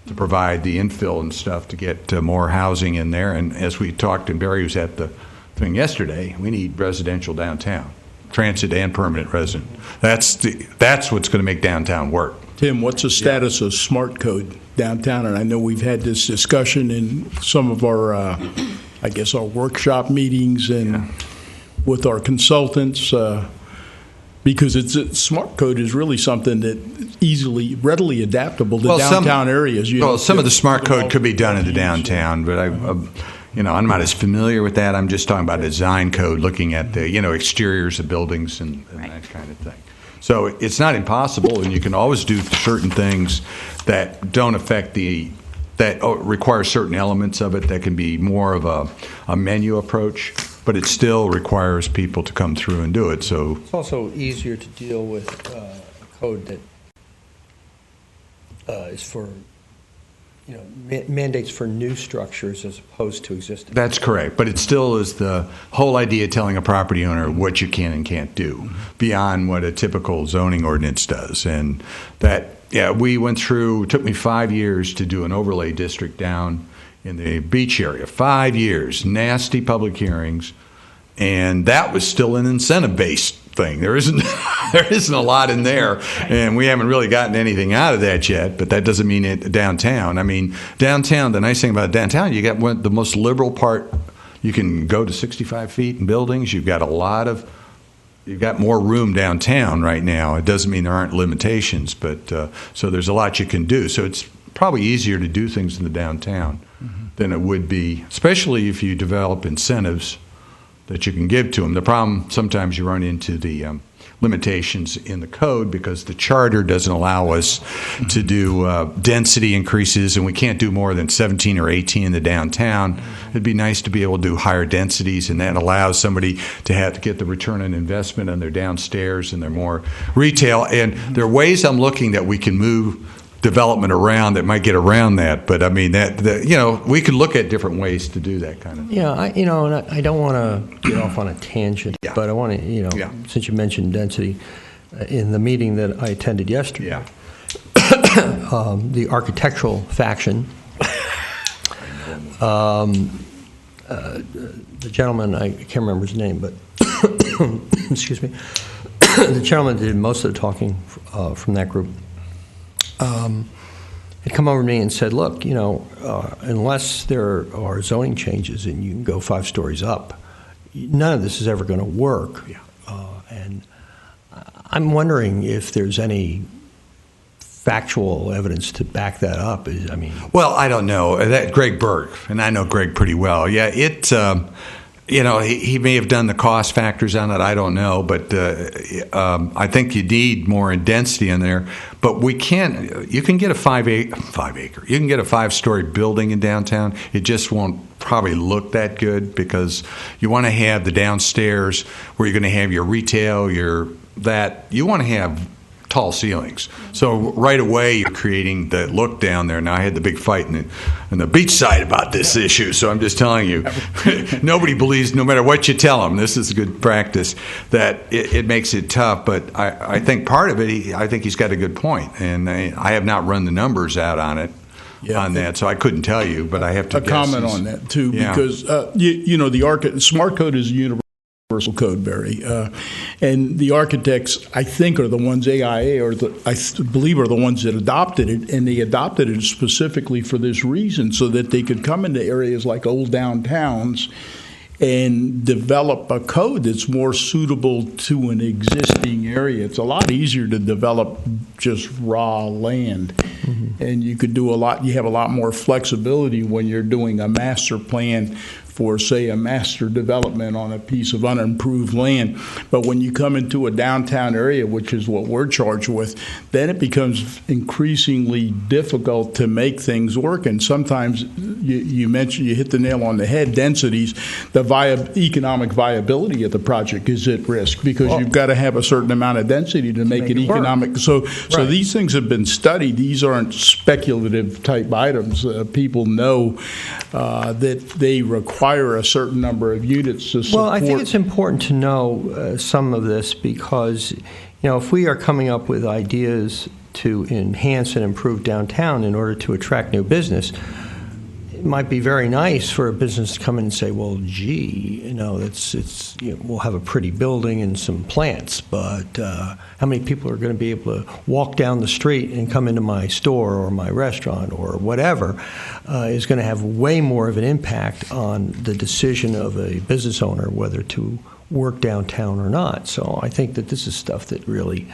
to provide the infill and stuff to get more housing in there. And as we talked, and Barry was at the thing yesterday, we need residential downtown. Transit and permanent resident. That's what's going to make downtown work. Tim, what's the status of smart code downtown? And I know we've had this discussion in some of our, our workshop meetings and with our consultants, because smart code is really something that readily adaptable to downtown areas. Some of the smart code could be done in the downtown, but I'm not as familiar with that. I'm just talking about design code, looking at the, exteriors of buildings and that kind of thing. So it's not impossible, and you can always do certain things that don't affect that require certain elements of it that can be more of a menu approach, but it still requires people to come through and do it. So it's also easier to deal with a code that is for mandates for new structures as opposed to existing. That's correct, but it still is the whole idea of telling a property owner what you can and can't do beyond what a typical zoning ordinance does. And that, we went through, it took me 5 years to do an overlay district down in the beach area. 5 years, nasty public hearings, and that was still an incentive-based thing. There isn't a lot in there, and we haven't really gotten anything out of that yet, but that doesn't mean it downtown. I mean, downtown, the nice thing about downtown, you got the most liberal part. You can go to 65 feet in buildings. You've got more room downtown right now. It doesn't mean there aren't limitations, but so there's a lot you can do. So it's probably easier to do things in the downtown than it would be, especially if you develop incentives that you can give to them. The problem, sometimes you run into the limitations in the code because the charter doesn't allow us to do density increases, and we can't do more than 17 or 18 in the downtown. It'd be nice to be able to do higher densities, and that allows somebody to have to get the return on investment on their downstairs and their more retail. And there are ways I'm looking that we can move development around that might get around that, but I mean we could look at different ways to do that kind of thing. Yeah, I don't want to get off on a tangent, but I want to, since you mentioned density, in the meeting that I attended yesterday, the architectural faction, the gentleman, I can't remember his name, but excuse me, the gentleman that did most of the talking from that group. Had come over to me and said, look, unless there are zoning changes and you can go 5 stories up, none of this is ever going to work. And I'm wondering if there's any factual evidence to back that up. Well, I don't know. That Greg Berg, and I know Greg pretty well. Yeah, he may have done the cost factors on it. I don't know, but I think you need more density in there. But you can get a 5 acre. You can get a 5-story building in downtown. It just won't probably look that good because you want to have the downstairs where you're going to have your retail, you want to have tall ceilings. So right away you're creating the look down there. Now I had the big fight in the beach side about this issue, so I'm just telling you, nobody believes, no matter what you tell them, this is good practice, that it makes it tough. But I think part of it, I think he's got a good point, and I have not run the numbers out on it. On that, so I couldn't tell you, but I have to comment on that too, because the smart code is universal. universal code, Barry. And the architects, I think, are the ones, AIA, believe are the ones that adopted it, and they adopted it specifically for this reason, so that they could come into areas like old downtowns and develop a code that's more suitable to an existing area. It's a lot easier to develop just raw land. And you could do you have a lot more flexibility when you're doing a master plan for, say, a master development on a piece of unimproved land. But when you come into a downtown area, which is what we're charged with, then it becomes increasingly difficult to make things work. And sometimes you mentioned, you hit the nail on the head, densities, the economic viability of the project is at risk, because you've got to have a certain amount of density to make it economic. So these things have been studied. These aren't speculative type items. People know that they require a certain number of units to support. Well, I think it's important to know some of this, because, if we are coming up with ideas to enhance and improve downtown in order to attract new business, it might be very nice for a business to come in and say, well, gee, we'll have a pretty building and some plants, but how many people are going to be able to walk down the street and come into my store or my restaurant or whatever is going to have way more of an impact on the decision of a business owner whether to work downtown or not. So I think that this is stuff that really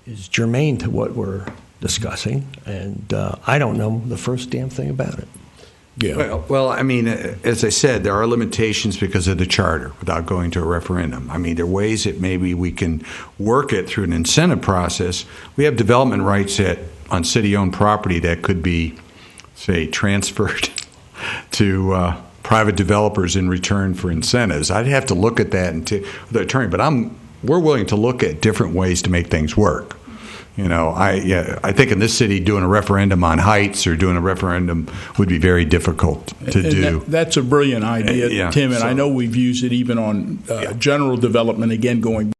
is germane to what we're discussing, and I don't know the first damn thing about it. Yeah. Well, I mean, as I said, there are limitations because of the charter without going to a referendum. I mean, there are ways that maybe we can work it through an incentive process. We have development rights on city-owned property that could be, say, transferred to private developers in return for incentives. I'd have to look at that with the attorney, but we're willing to look at different ways to make things work. I think in this city doing a referendum on heights or doing a referendum would be very difficult to do. That's a brilliant idea, Tim, and I know we've used it even on general development, again, going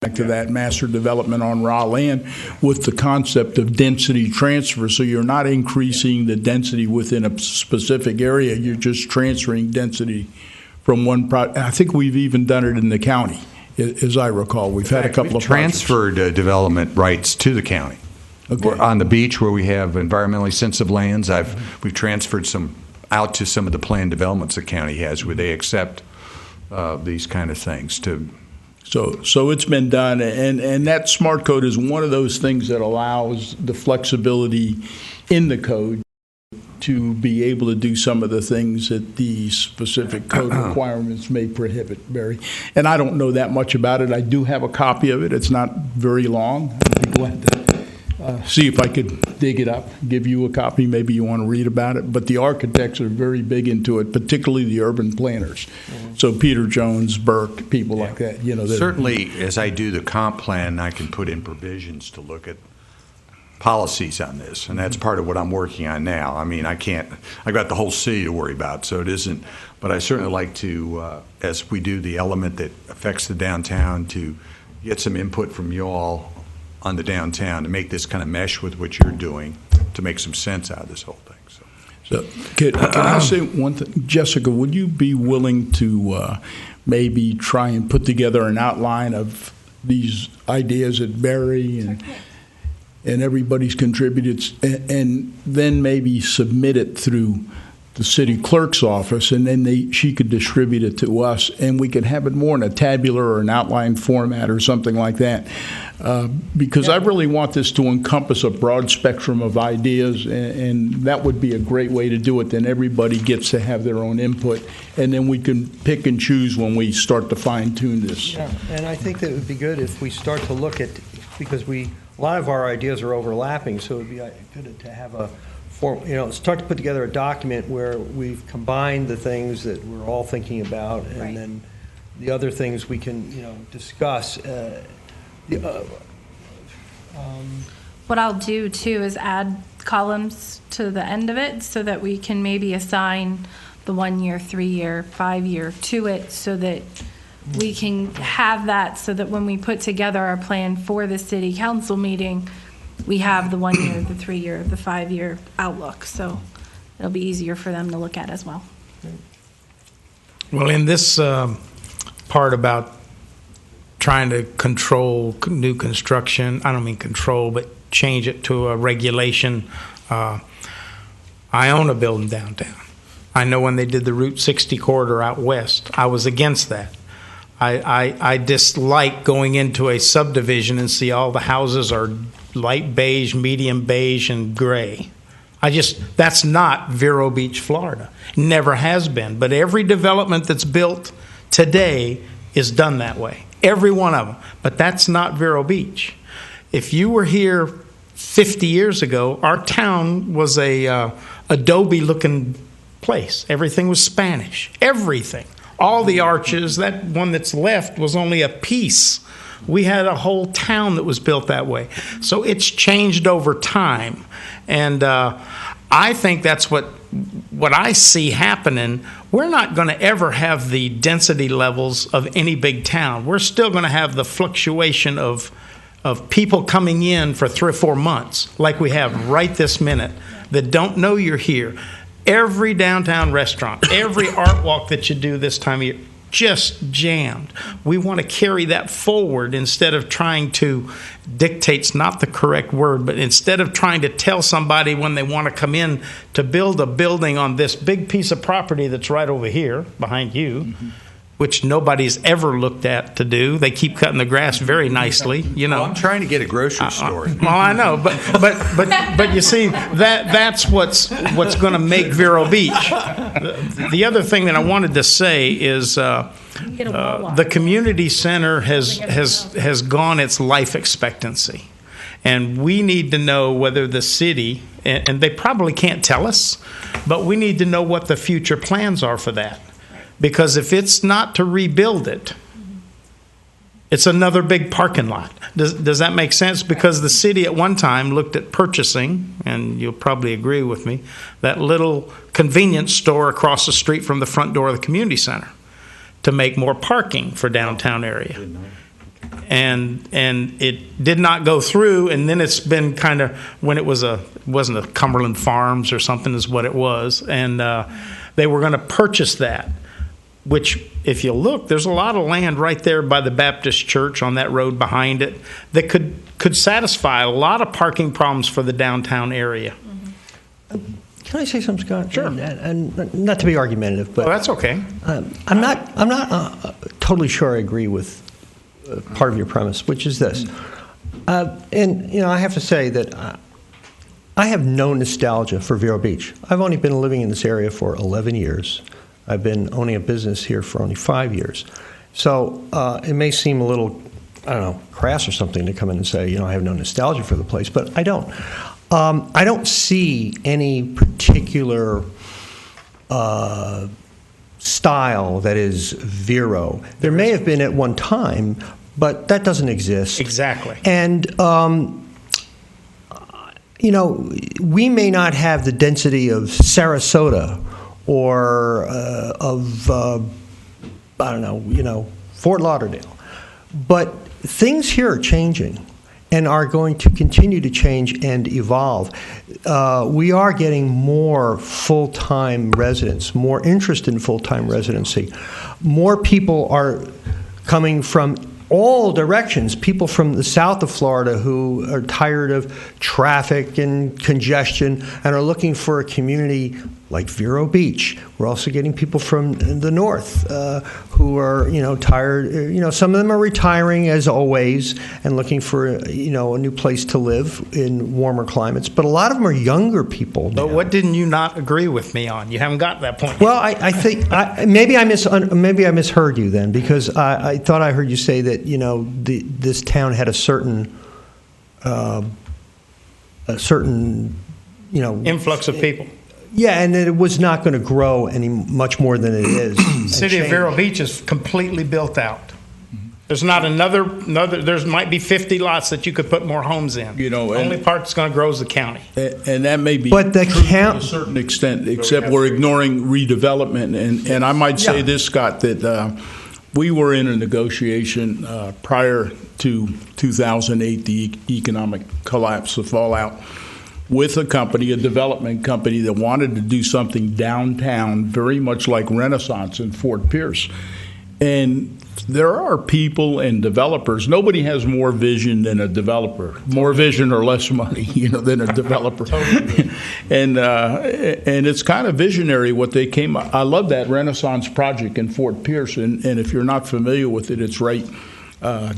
back to that master development on raw land with the concept of density transfer. So you're not increasing the density within a specific area, you're just transferring density from one project. I think we've even done it in the county. As I recall, we've had a couple of transferred development rights to the county. Okay. On the beach where we have environmentally sensitive lands, we've transferred some out to some of the planned developments the county has, where they accept these kind of things. So it's been done, and that smart code is one of those things that allows the flexibility in the code to be able to do some of the things that the specific code requirements may prohibit, Barry. And I don't know that much about it. I do have a copy of it. It's not very long. I'd be glad to see if I could dig it up, give you a copy. Maybe you want to read about it. But the architects are very big into it, particularly the urban planners. Mm-hmm. So Peter Jones, Burke, people like that. Certainly, as I do the comp plan, I can put in provisions to look at policies on this, and that's part of what I'm working on now. I mean, I got the whole city to worry about, so it isn't, but I certainly like to, as we do the element that affects the downtown, to get some input from you all on the downtown to make this kind of mesh with what you're doing to make some sense out of this whole thing. So can I say one thing? Jessica, would you be willing to maybe try and put together an outline of these ideas at Barry and everybody's contributed, and then maybe submit it through the city clerk's office, and then she could distribute it to us, and we could have it more in a tabular or an outline format or something like that. Because I really want this to encompass a broad spectrum of ideas, and that would be a great way to do it. Then everybody gets to have their own input, and then we can pick and choose when we start to fine-tune this. Yeah, and I think that it would be good if we start to look at, because a lot of our ideas are overlapping, so it would be good to have start to put together a document where we've combined the things that we're all thinking about, and then the other things we can, discuss. What I'll do too is add columns to the end of it so that we can maybe assign the 1 year, 3 year, 5 year to it, so that we can have that, so that when we put together our plan for the city council meeting, we have the 1 year, the 3 year, the 5 year outlook. So it'll be easier for them to look at as well. Well, in this part about trying to control new construction. I don't mean control, but change it to a regulation. I own a building downtown. I know when they did the Route 60 corridor out west, I was against that. I dislike going into a subdivision and see all the houses are light beige, medium beige, and gray. That's not Vero Beach, Florida. Never has been. But every development that's built today is done that way. Every one of them. But that's not Vero Beach. If you were here 50 years ago, our town was a adobe-looking place. Everything was Spanish. Everything. All the arches, that one that's left was only a piece. We had a whole town that was built that way. So it's changed over time. And I think that's what I see happening. We're not going to ever have the density levels of any big town. We're still going to have the fluctuation of people coming in for 3 or 4 months, like we have right this minute, that don't know you're here. Every downtown restaurant, every art walk that you do this time of year, just jammed. We want to carry that forward instead of trying to, dictate's not the correct word, but instead of trying to tell somebody when they want to come in to build a building on this big piece of property that's right over here behind you, which nobody's ever looked at to do. They keep cutting the grass very nicely, you know. Well, I'm trying to get a grocery store. Well, I know, but you see, that's what's going to make Vero Beach. The other thing that I wanted to say is the community center has gone its life expectancy, and we need to know whether the city, and they probably can't tell us, but we need to know what the future plans are for that. Because if it's not to rebuild it, it's another big parking lot. Does that make sense? Because the city at one time looked at purchasing, and you'll probably agree with me, that little convenience store across the street from the front door of the community center to make more parking for downtown area. And it did not go through, and then it's been kind of, when it wasn't a Cumberland Farms or something is what it was, and they were going to purchase that. Which, if you look, there's a lot of land right there by the Baptist church on that road behind it that could satisfy a lot of parking problems for the downtown area. Can I say something, Scott? Sure. And not to be argumentative, but That's okay. I'm not totally sure I agree with part of your premise, which is this. And I have to say that I have no nostalgia for Vero Beach. I've only been living in this area for 11 years. I've been owning a business here for only 5 years. So it may seem a little, crass or something to come in and say, I have no nostalgia for the place, but I don't. I don't see any particular style that is Vero. There may have been at one time, but that doesn't exist. Exactly. And, we may not have the density of Sarasota or Fort Lauderdale. But things here are changing and are going to continue to change and evolve. We are getting more full-time residents, more interest in full-time residency. More people are coming from all directions, people from the south of Florida who are tired of traffic and congestion and are looking for a community like Vero Beach. We're also getting people from the north who are, tired. Some of them are retiring as always and looking for, a new place to live in warmer climates. But a lot of them are younger people now. But what didn't you not agree with me on? You haven't got to that point yet. Well, I think maybe I misheard you then, because I thought I heard you say that this town had a certain influx of people. Yeah, and that it was not going to grow any much more than it is. City of Vero Beach is completely built out. There's not another. There might be 50 lots that you could put more homes in. The only part that's going to grow is the county. And that may be but the true to a certain extent, except we're ignoring redevelopment. And I might say this, Scott, that we were in a negotiation prior to 2008, the economic collapse, the fallout, with a company, a development company that wanted to do something downtown, very much like Renaissance in Fort Pierce. And there are people and developers. Nobody has more vision than a developer. More vision or less money, than a developer. and it's kind of visionary what they came. I love that Renaissance project in Fort Pierce. And if you're not familiar with it, it's right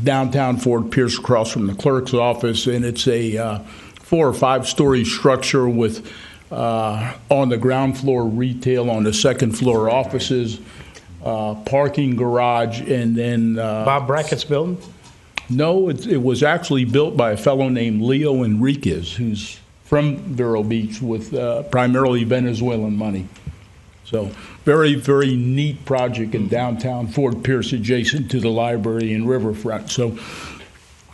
downtown Fort Pierce, across from the clerk's office, and it's a 4 or 5 story structure with on the ground floor retail, on the second floor offices. Parking garage, and then Bob Brackett's building? No, it was actually built by a fellow named Leo Enriquez, who's from Vero Beach with primarily Venezuelan money. So very, very neat project in downtown Fort Pierce, adjacent to the library and riverfront. So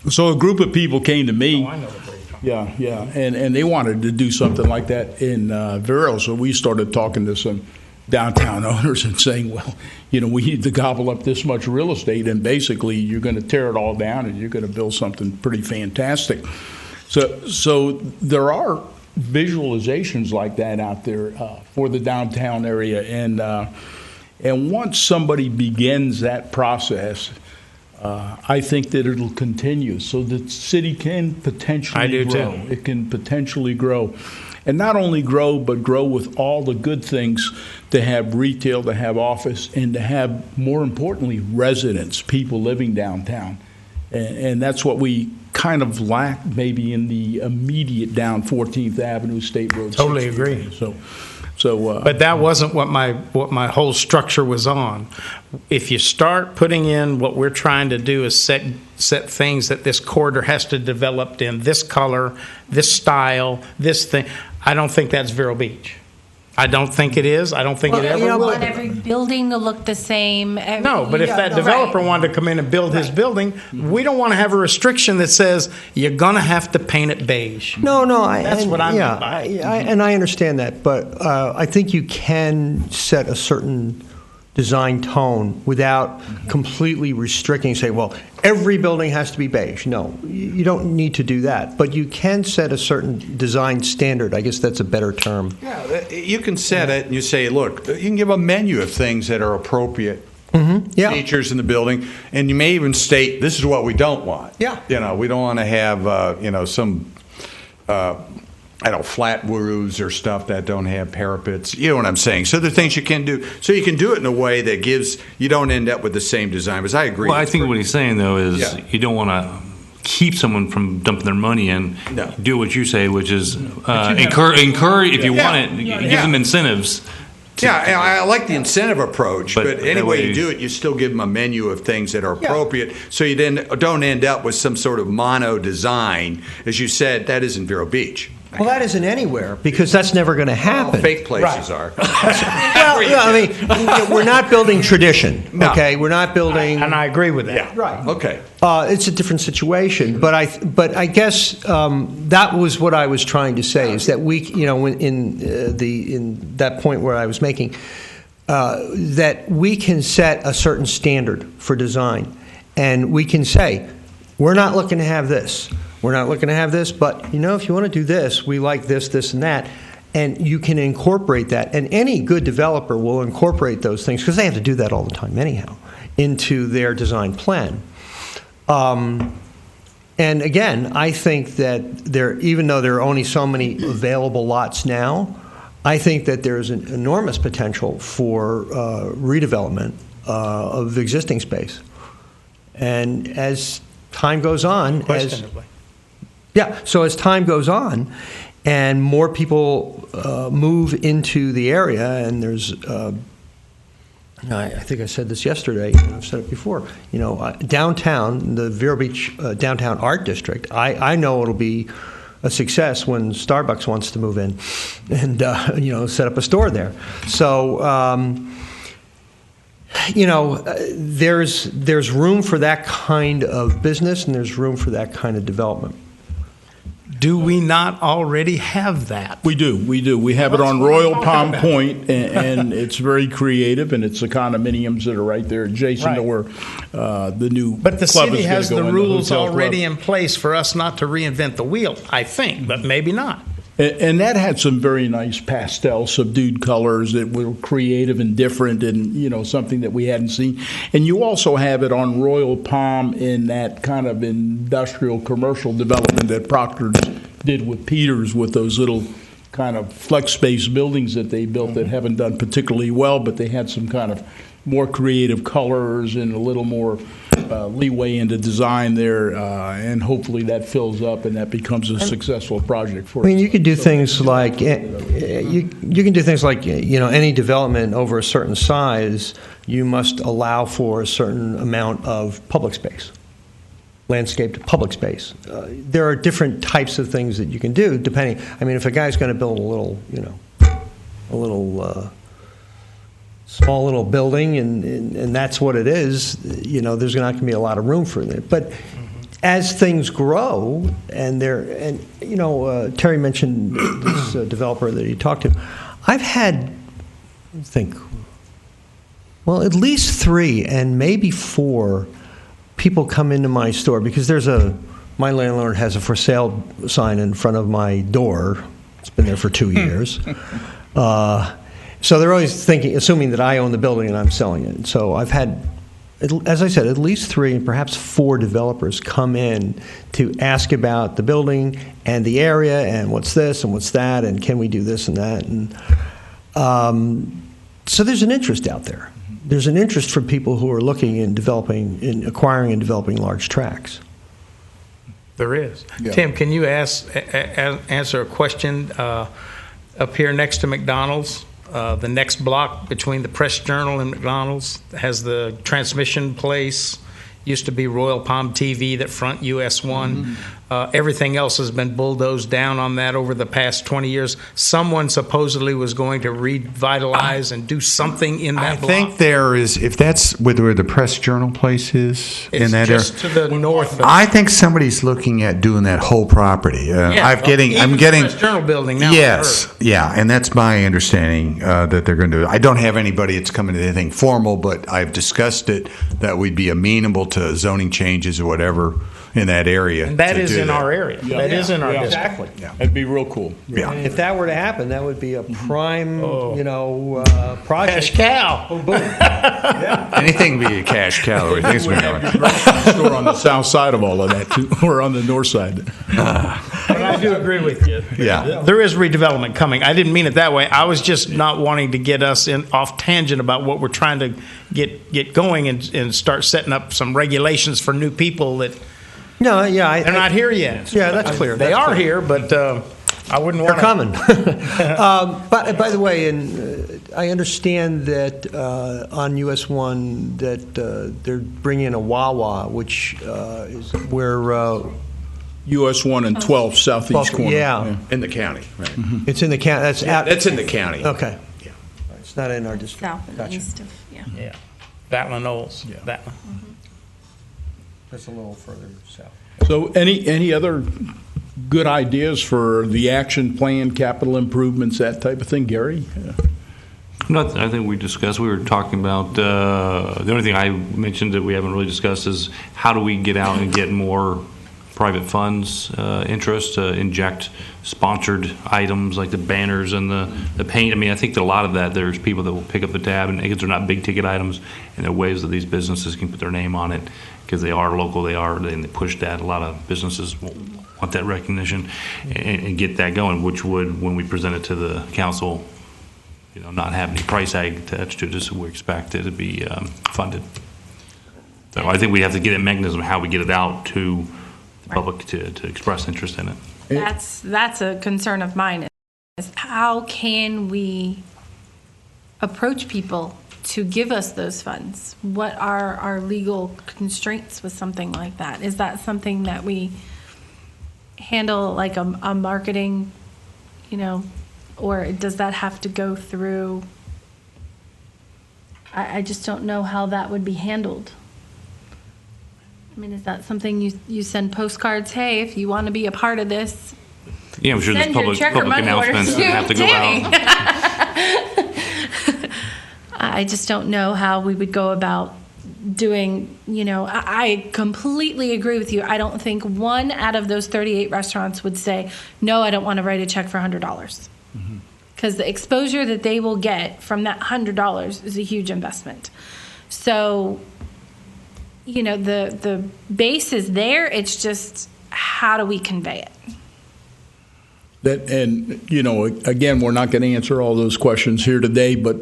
a group of people came to me. I know what they're talking Yeah, and they wanted to do something like that in Vero, so we started talking to some downtown owners and saying, well, we need to gobble up this much real estate, and basically you're going to tear it all down and you're going to build something pretty fantastic. So there are visualizations like that out there for the downtown area, and once somebody begins that process, I think that it'll continue, so the city can potentially I do grow. too. It can potentially grow. And not only grow, but grow with all the good things, to have retail, to have office, and to have, more importantly, residents, people living downtown. And that's what we kind of lack maybe in the immediate down 14th Avenue, State Road. Totally 60. agree. So, But that wasn't what my whole structure was on. If you start putting in what we're trying to do is set things that this corridor has to develop in this color, this style, this thing, I don't think that's Vero Beach. I don't think it is. I don't think it ever You will. want every building to look the same. No, but if that developer wanted to come in and build his building, we don't want to have a restriction that says you're going to have to paint it beige. No, That's what I mean yeah, by it. and I understand that, but I think you can set a certain design tone without completely restricting, say, well, every building has to be beige. No, you don't need to do that, but you can set a certain design standard. I guess that's a better term. Yeah, you can set it and you say, look, you can give a menu of things that are appropriate Yeah. features in the building, and you may even state this is what we don't want. Yeah. We don't want to have some flat roofs or stuff that don't have parapets. You know what I'm saying? So there are things you can do. So you can do it in a way that you don't end up with the same design. Because I agree. Well, I think what he's saying, though, is Yeah. you don't want to keep someone from dumping their money in. No. Do what you say, which is encourage, if you want it, give them incentives. Yeah, I like the incentive approach, But but any that way way- you do it, you still give them a menu of things that are appropriate, so you then don't end up with some sort of mono design. As you said, that isn't Vero Beach. Well, that isn't anywhere, because that's never going to happen. Fake places are. Well, yeah, I mean, we're not building tradition, No. okay? We're not building. And I agree with that. Yeah. Right. Okay. It's a different situation, but I guess that was what I was trying to say, is that we, in that point where I was making, that we can set a certain standard for design, and we can say, we're not looking to have this. We're not looking to have this, but if you want to do this, we like this, this, and that. And you can incorporate that. And any good developer will incorporate those things, because they have to do that all the time anyhow, into their design plan. And again, I think that even though there are only so many available lots now, I think that there's an enormous potential for redevelopment of existing space. And as time goes on, Questionably. so as time goes on, and more people move into the area, and there's, I think I said this yesterday, and I've said it before, downtown, the Vero Beach Downtown Art District, I know it'll be a success when Starbucks wants to move in and, set up a store there. So, there's room for that kind of business, and there's room for that kind of development. Do we not already have that? we do. We have it on Royal Palm Point, and it's very creative, and it's the condominiums that are right there adjacent to Right. where the new But the club city is gonna has go the in, rules hotel club. already in place for us not to reinvent the wheel, I think, but maybe not. And that had some very nice pastel, subdued colors that were creative and different, and something that we hadn't seen. And you also have it on Royal Palm in that kind of industrial commercial development that Proctor's did with Peters, with those little kind of flex space buildings that they built that haven't done particularly well, but they had some kind of more creative colors and a little more leeway into design there, and hopefully that fills up and that becomes a successful project for us. I mean, you could do things like you can do things like any development over a certain size, you must allow for a certain amount of public space, landscaped public space. There are different types of things that you can do depending. I mean, if a guy's going to build a little small little building, and that's what it is, there's not going to be a lot of room for it. But as things grow, Terry mentioned this developer that he talked to. I've had, at least 3 and maybe 4 people come into my store because my landlord has a for sale sign in front of my door. It's been there for 2 years. So they're always assuming that I own the building and I'm selling it. So I've had, as I said, at least 3 and perhaps 4 developers come in to ask about the building and the area and what's this and what's that and can we do this and that. And so there's an interest out there. There's an interest from people who are looking in acquiring and developing large tracts. There is. Yeah. Tim, can you answer a question up here next to McDonald's? The next block between the Press Journal and McDonald's has the transmission place. Used to be Royal Palm TV, that front US 1. Everything else has been bulldozed down on that over the past 20 years. Someone supposedly was going to revitalize and do something in that block. I think there is, if that's where the Press Journal place is, It's in that just area. to the north of I think somebody's looking at doing that whole property. I'm getting the Press Journal building now. Yes, yeah, and that's my understanding that they're going to do it. I don't have anybody that's coming to anything formal, but I've discussed it that we'd be amenable to zoning changes or whatever in that area. And that to is do in that. our area. That is in our district. Exactly. Yeah. That'd be real cool. Yeah. If that were to happen, that would be a prime, project. Cash cow. Oh, boom. Anything would be a cash cow. Things we know. Store on the south side of all of that, too, or on the north side. But I do agree with you. Yeah. There is redevelopment coming. I didn't mean it that way. I was just not wanting to get us off tangent about what we're trying to get going and start setting up some regulations for new people that No, yeah. they're not here yet. Yeah, that's clear. They That's are clear. here, but I wouldn't They're want to. coming. By the way, I understand that on US 1 that they're bringing a Wawa, which is where US 1 and 12 southeast corner. Yeah. In the county, right? it's in the county. That's out. That's in the county. Okay. Yeah. It's not in our district. South and Gotcha. east of, Yeah. Battling Knolls. Yeah. That one. That's a little further south. So any other good ideas for the action plan, capital improvements, that type of thing, Gary? Nothing. I think we discussed. We were talking about the only thing I mentioned that we haven't really discussed is how do we get out and get more private funds interest to inject sponsored items like the banners and the paint. I mean, I think that a lot of that there's people that will pick up the tab, and because they're not big ticket items, and there are ways that these businesses can put their name on it because they are local. And they push that. A lot of businesses want that recognition and get that going, which would, when we present it to the council, not have any price tag attached to it, just so we expect it to be funded. So I think we have to get a mechanism how we get it out to the public to express interest in it. that's a concern of mine, is how can we approach people to give us those funds? What are our legal constraints with something like that? Is that something that we handle like a marketing, or does that have to go through? I just don't know how that would be handled. I mean, is that something you send postcards? Hey, if you want to be a part of this, Yeah, I'm sure there's send your public check or money orders announcements to that have to go Tammy. out. I just don't know how we would go about doing, I completely agree with you. I don't think one out of those 38 restaurants would say, no, I don't want to write a check for $100. Because the exposure that they will get from that $100 is a huge investment. So, the base is there. It's just, how do we convey it? Again, we're not going to answer all those questions here today, but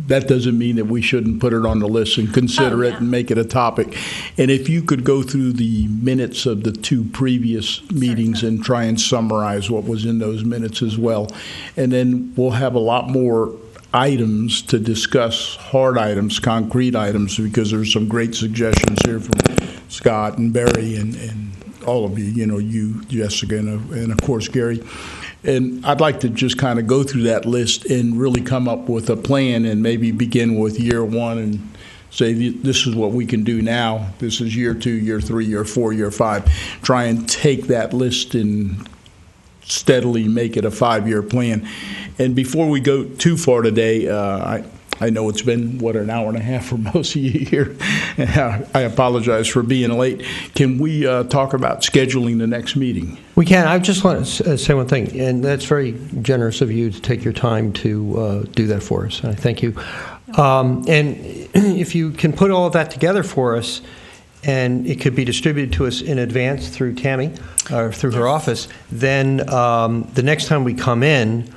that doesn't mean that we shouldn't put it on the list and consider it and make it a topic. And if you could go through the minutes of the two previous meetings and try and summarize what was in those minutes as well. And then we'll have a lot more items to discuss, hard items, concrete items, because there's some great suggestions here from Scott and Barry and all of you, you, Jessica, and of course, Gary. And I'd like to just kind of go through that list and really come up with a plan and maybe begin with year one and say, this is what we can do now. This is year 2, year 3, year 4, year 5. Try and take that list and steadily make it a 5-year plan. And before we go too far today, I know it's been, an hour and a half for most of you here. I apologize for being late. Can we talk about scheduling the next meeting? We can. I just want to say one thing, and that's very generous of you to take your time to do that for us. I thank you. And if you can put all of that together for us, and it could be distributed to us in advance through Tammy or through her office, then the next time we come in,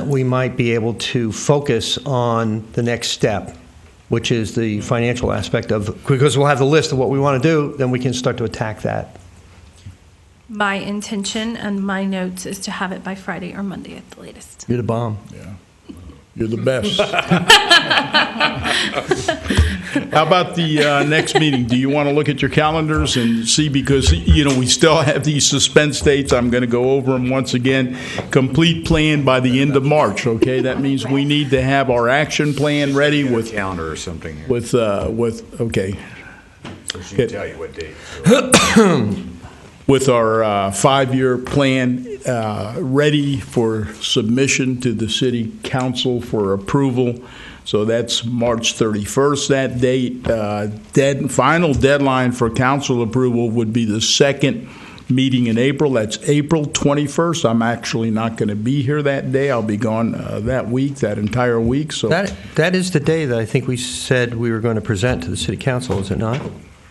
we might be able to focus on the next step, which is the financial aspect of, because we'll have the list of what we want to do, then we can start to attack that. My intention and my notes is to have it by Friday or Monday at the latest. You're the bomb. Yeah. You're the best. How about the next meeting? Do you want to look at your calendars and see, because, we still have these suspense dates. I'm going to go over them once again. Complete plan by the end of March, okay? That means we need to have our action plan ready with calendar or something here. Okay. So she can tell you what date. With our 5-year plan ready for submission to the City Council for approval. So that's March 31st, that date. Final deadline for council approval would be the second meeting in April. That's April 21st. I'm actually not going to be here that day. I'll be gone that entire week. So that is the day that I think we said we were going to present to the City Council, is it not?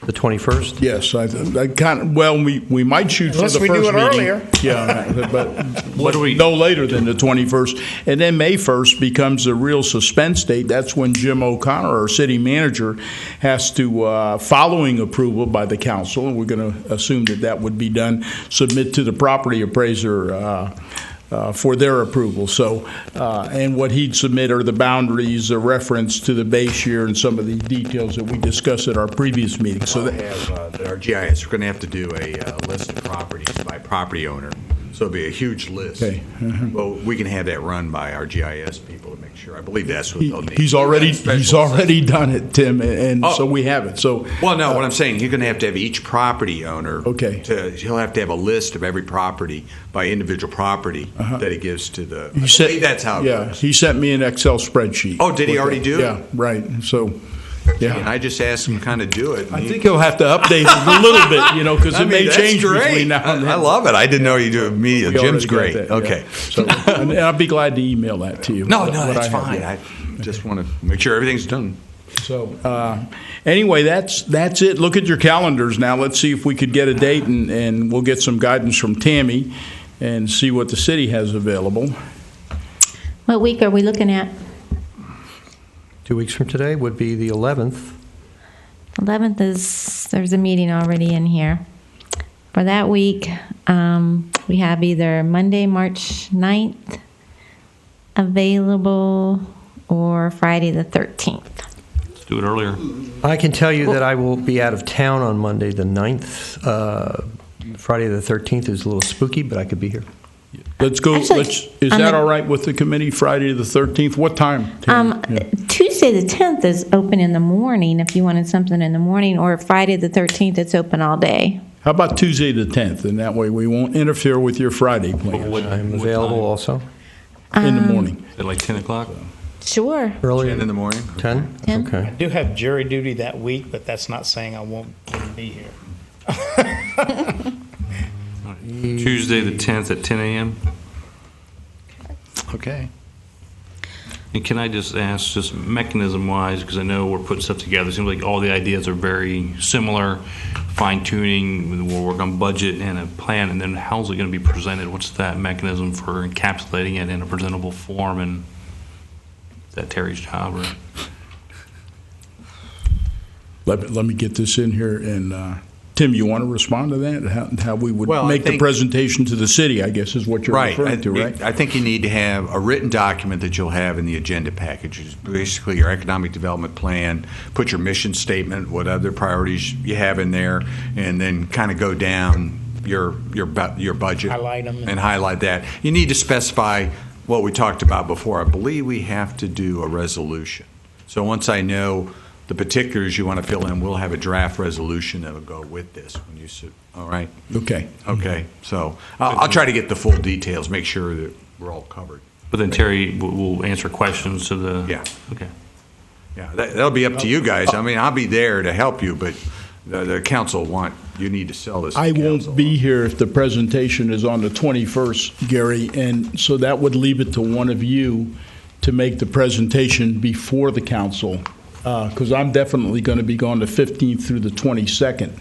The 21st? Yes, I kind of. Well, we might shoot Unless for the we first do it meeting. earlier. Yeah, but no later than the 21st, and then May 1st becomes a real suspense date. That's when Jim O'Connor, our city manager, has to, following approval by the council, and we're going to assume that would be done, submit to the property appraiser. For their approval. So, and what he'd submit are the boundaries, a reference to the base year, and some of the details that we discussed at our previous meeting. So our GIS, we're going to have to do a list of properties by property owner. So it'll be a huge list. Okay. Well, we can have that run by our GIS people to make sure. I believe that's what they'll need. He's already done it, Tim, and so we have it. So well, no, what I'm saying, you're going to have each property owner. Okay. He'll have to have a list of every property by individual property that he gives to the. I believe that's how it works. He sent me an Excel spreadsheet. Oh, did he already do it? Yeah, right. So. Yeah. And I just asked him to kind of do it. I think he'll have to update it a little bit, because it may change between now and then. I love it. I didn't know you do it immediately. Jim's great. That, okay. Yeah. So, and I'll be glad to email that to you. No, that's fine. I just want to make sure everything's done. So, anyway, that's it. Look at your calendars now. Let's see if we could get a date, and we'll get some guidance from Tammy and see what the city has available. What week are we looking at? 2 weeks from today would be the 11th. 11th there's a meeting already in here. For that week, we have either Monday, March 9th available or Friday the 13th. Let's do it earlier. I can tell you that I will be out of town on Monday the 9th. Friday the 13th is a little spooky, but I could be here. Let's go. Actually, is that all right with the committee? Friday the 13th. What time? Tuesday the 10th is open in the morning if you wanted something in the morning, or Friday the 13th it's open all day. How about Tuesday the 10th? And that way we won't interfere with your Friday plans. I'm available also. In the morning. At like 10 o'clock? Sure. Early 10 in the morning? 10? 10? Okay. I do have jury duty that week, but that's not saying I won't be here. Tuesday, the 10th at 10 a.m. Okay. And can I just ask, just mechanism-wise, because I know we're putting stuff together, it seems like all the ideas are very similar, fine-tuning, we'll work on budget and a plan, and then how's it going to be presented? What's that mechanism for encapsulating it in a presentable form, and is that Terry's job? Or? Let me get this in here, and Tim, you want to respond to that? How we would Well, I make the think- presentation to the city, I guess, is what you're referring to, right? I think you need to have a written document that you'll have in the agenda package. It's basically your economic development plan, put your mission statement, what other priorities you have in there, and then kind of go down your budget. Highlight 'em. And highlight that. You need to specify what we talked about before. I believe we have to do a resolution. So once I know the particulars you want to fill in, we'll have a draft resolution that'll go with this when you sit. All right? Okay. Okay. So I'll try to get the full details, make sure that we're all covered. But then Terry will answer questions to the... Yeah. Okay. Yeah, that'll be up to you guys. I mean, I'll be there to help you, but the council you need to sell this to I council. won't be here if the presentation is on the 21st, Gary, and so that would leave it to one of you to make the presentation before the council, because I'm definitely going to be gone the 15th through the 22nd.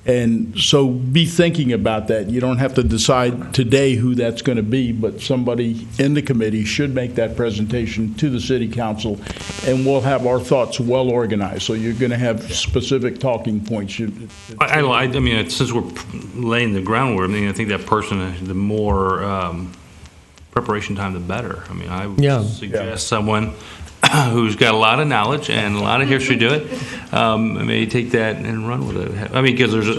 And so be thinking about that. You don't have to decide today who that's going to be, but somebody in the committee should make that presentation to the city council, and we'll have our thoughts well organized. So you're going to have specific talking points. I mean, since we're laying the groundwork, I mean, I think that person, the more preparation time, the better. I mean, I would suggest someone who's got a lot of knowledge and a lot of history to it, may take that and run with it. I mean, because there's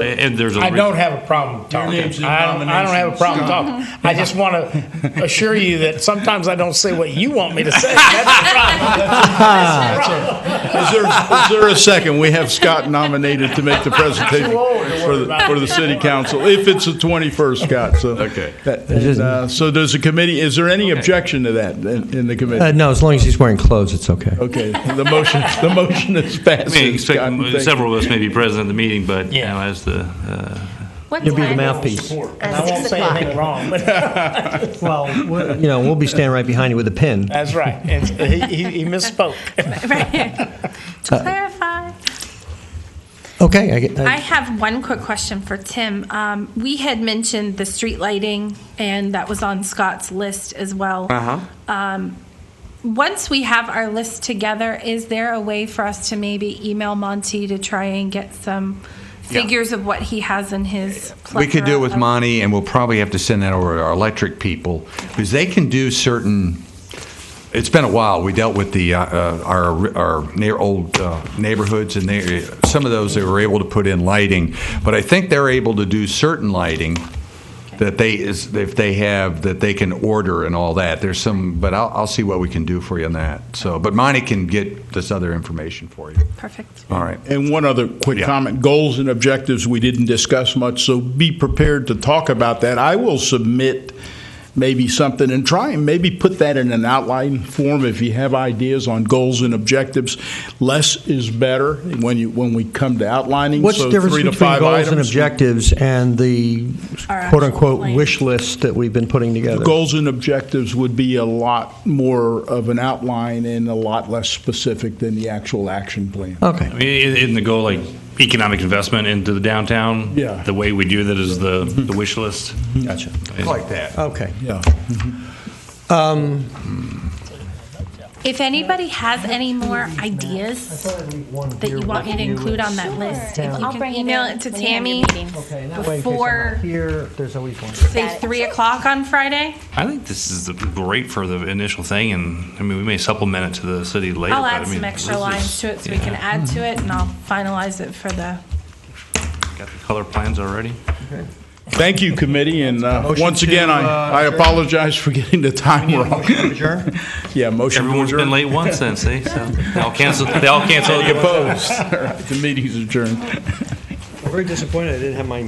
a I don't have a problem talking. name's in I don't have a problem talking. I just want to assure you that sometimes I don't say what you want me to say. That's the problem. Is there a second? We have Scott nominated to make the presentation for the city council, if it's the 21st, Scott. So, Okay. So there's a committee. Is there any objection to that in the committee? No, as long as he's wearing clothes, it's okay. Okay, the motion is passed. I mean, expect Scott, thank you. several of us may be present at the meeting, but Yeah. as the What You'll be the time? mouthpiece. I won't say anything wrong, but Well, we'll be standing right behind you with a pin. that's right. He misspoke. Right. To clarify. Okay. I have one quick question for Tim. We had mentioned the street lighting, and that was on Scott's list as well. Once we have our list together, is there a way for us to maybe email Monty to try and get some figures of what he has in his We could do it with plethora of- Monty, and we'll probably have to send that over to our electric people, because they can do certain. It's been a while. We dealt with the our old neighborhoods, and some of those they were able to put in lighting, but I think they're able to do certain lighting that if they have that they can order and all that. There's some, but I'll see what we can do for you on that. So, but Monty can get this other information for you. Perfect. All right. And one other quick Yeah. comment, goals and objectives we didn't discuss much, so be prepared to talk about that. I will submit maybe something and try and maybe put that in an outline form if you have ideas on goals and objectives. Less is better when we come to outlining. What's so the difference 3 to between 5 goals and items. objectives and the Our actual quote-unquote plan. wish list that we've been putting together? Goals and objectives would be a lot more of an outline and a lot less specific than the actual action plan. Okay. I mean, in the goal, like economic investment into the downtown. Yeah. The way we do that is the wish list. Gotcha. I like that. Okay. Yeah. If anybody has any more ideas that you want me to include on that list, if you I'll can bring email in it to when you have your Tammy meetings. Okay, and that way, in case I'm before, not here, there's always one. say, 3 o'clock on Friday. I think this is great for the initial thing, and I mean, we may supplement it to the city later. I'll but, add I mean, some extra this lines is- to it so we can add to it, and I'll finalize it for the, Got the color plans already. Thank you, committee, and once to, again, I apologize for getting the time wrong. Adjourn? Yeah, motion to Everyone's adjourn. been late once then, see? So they all cancel. Any opposed? All right, the meeting's adjourned. I'm very disappointed I didn't have my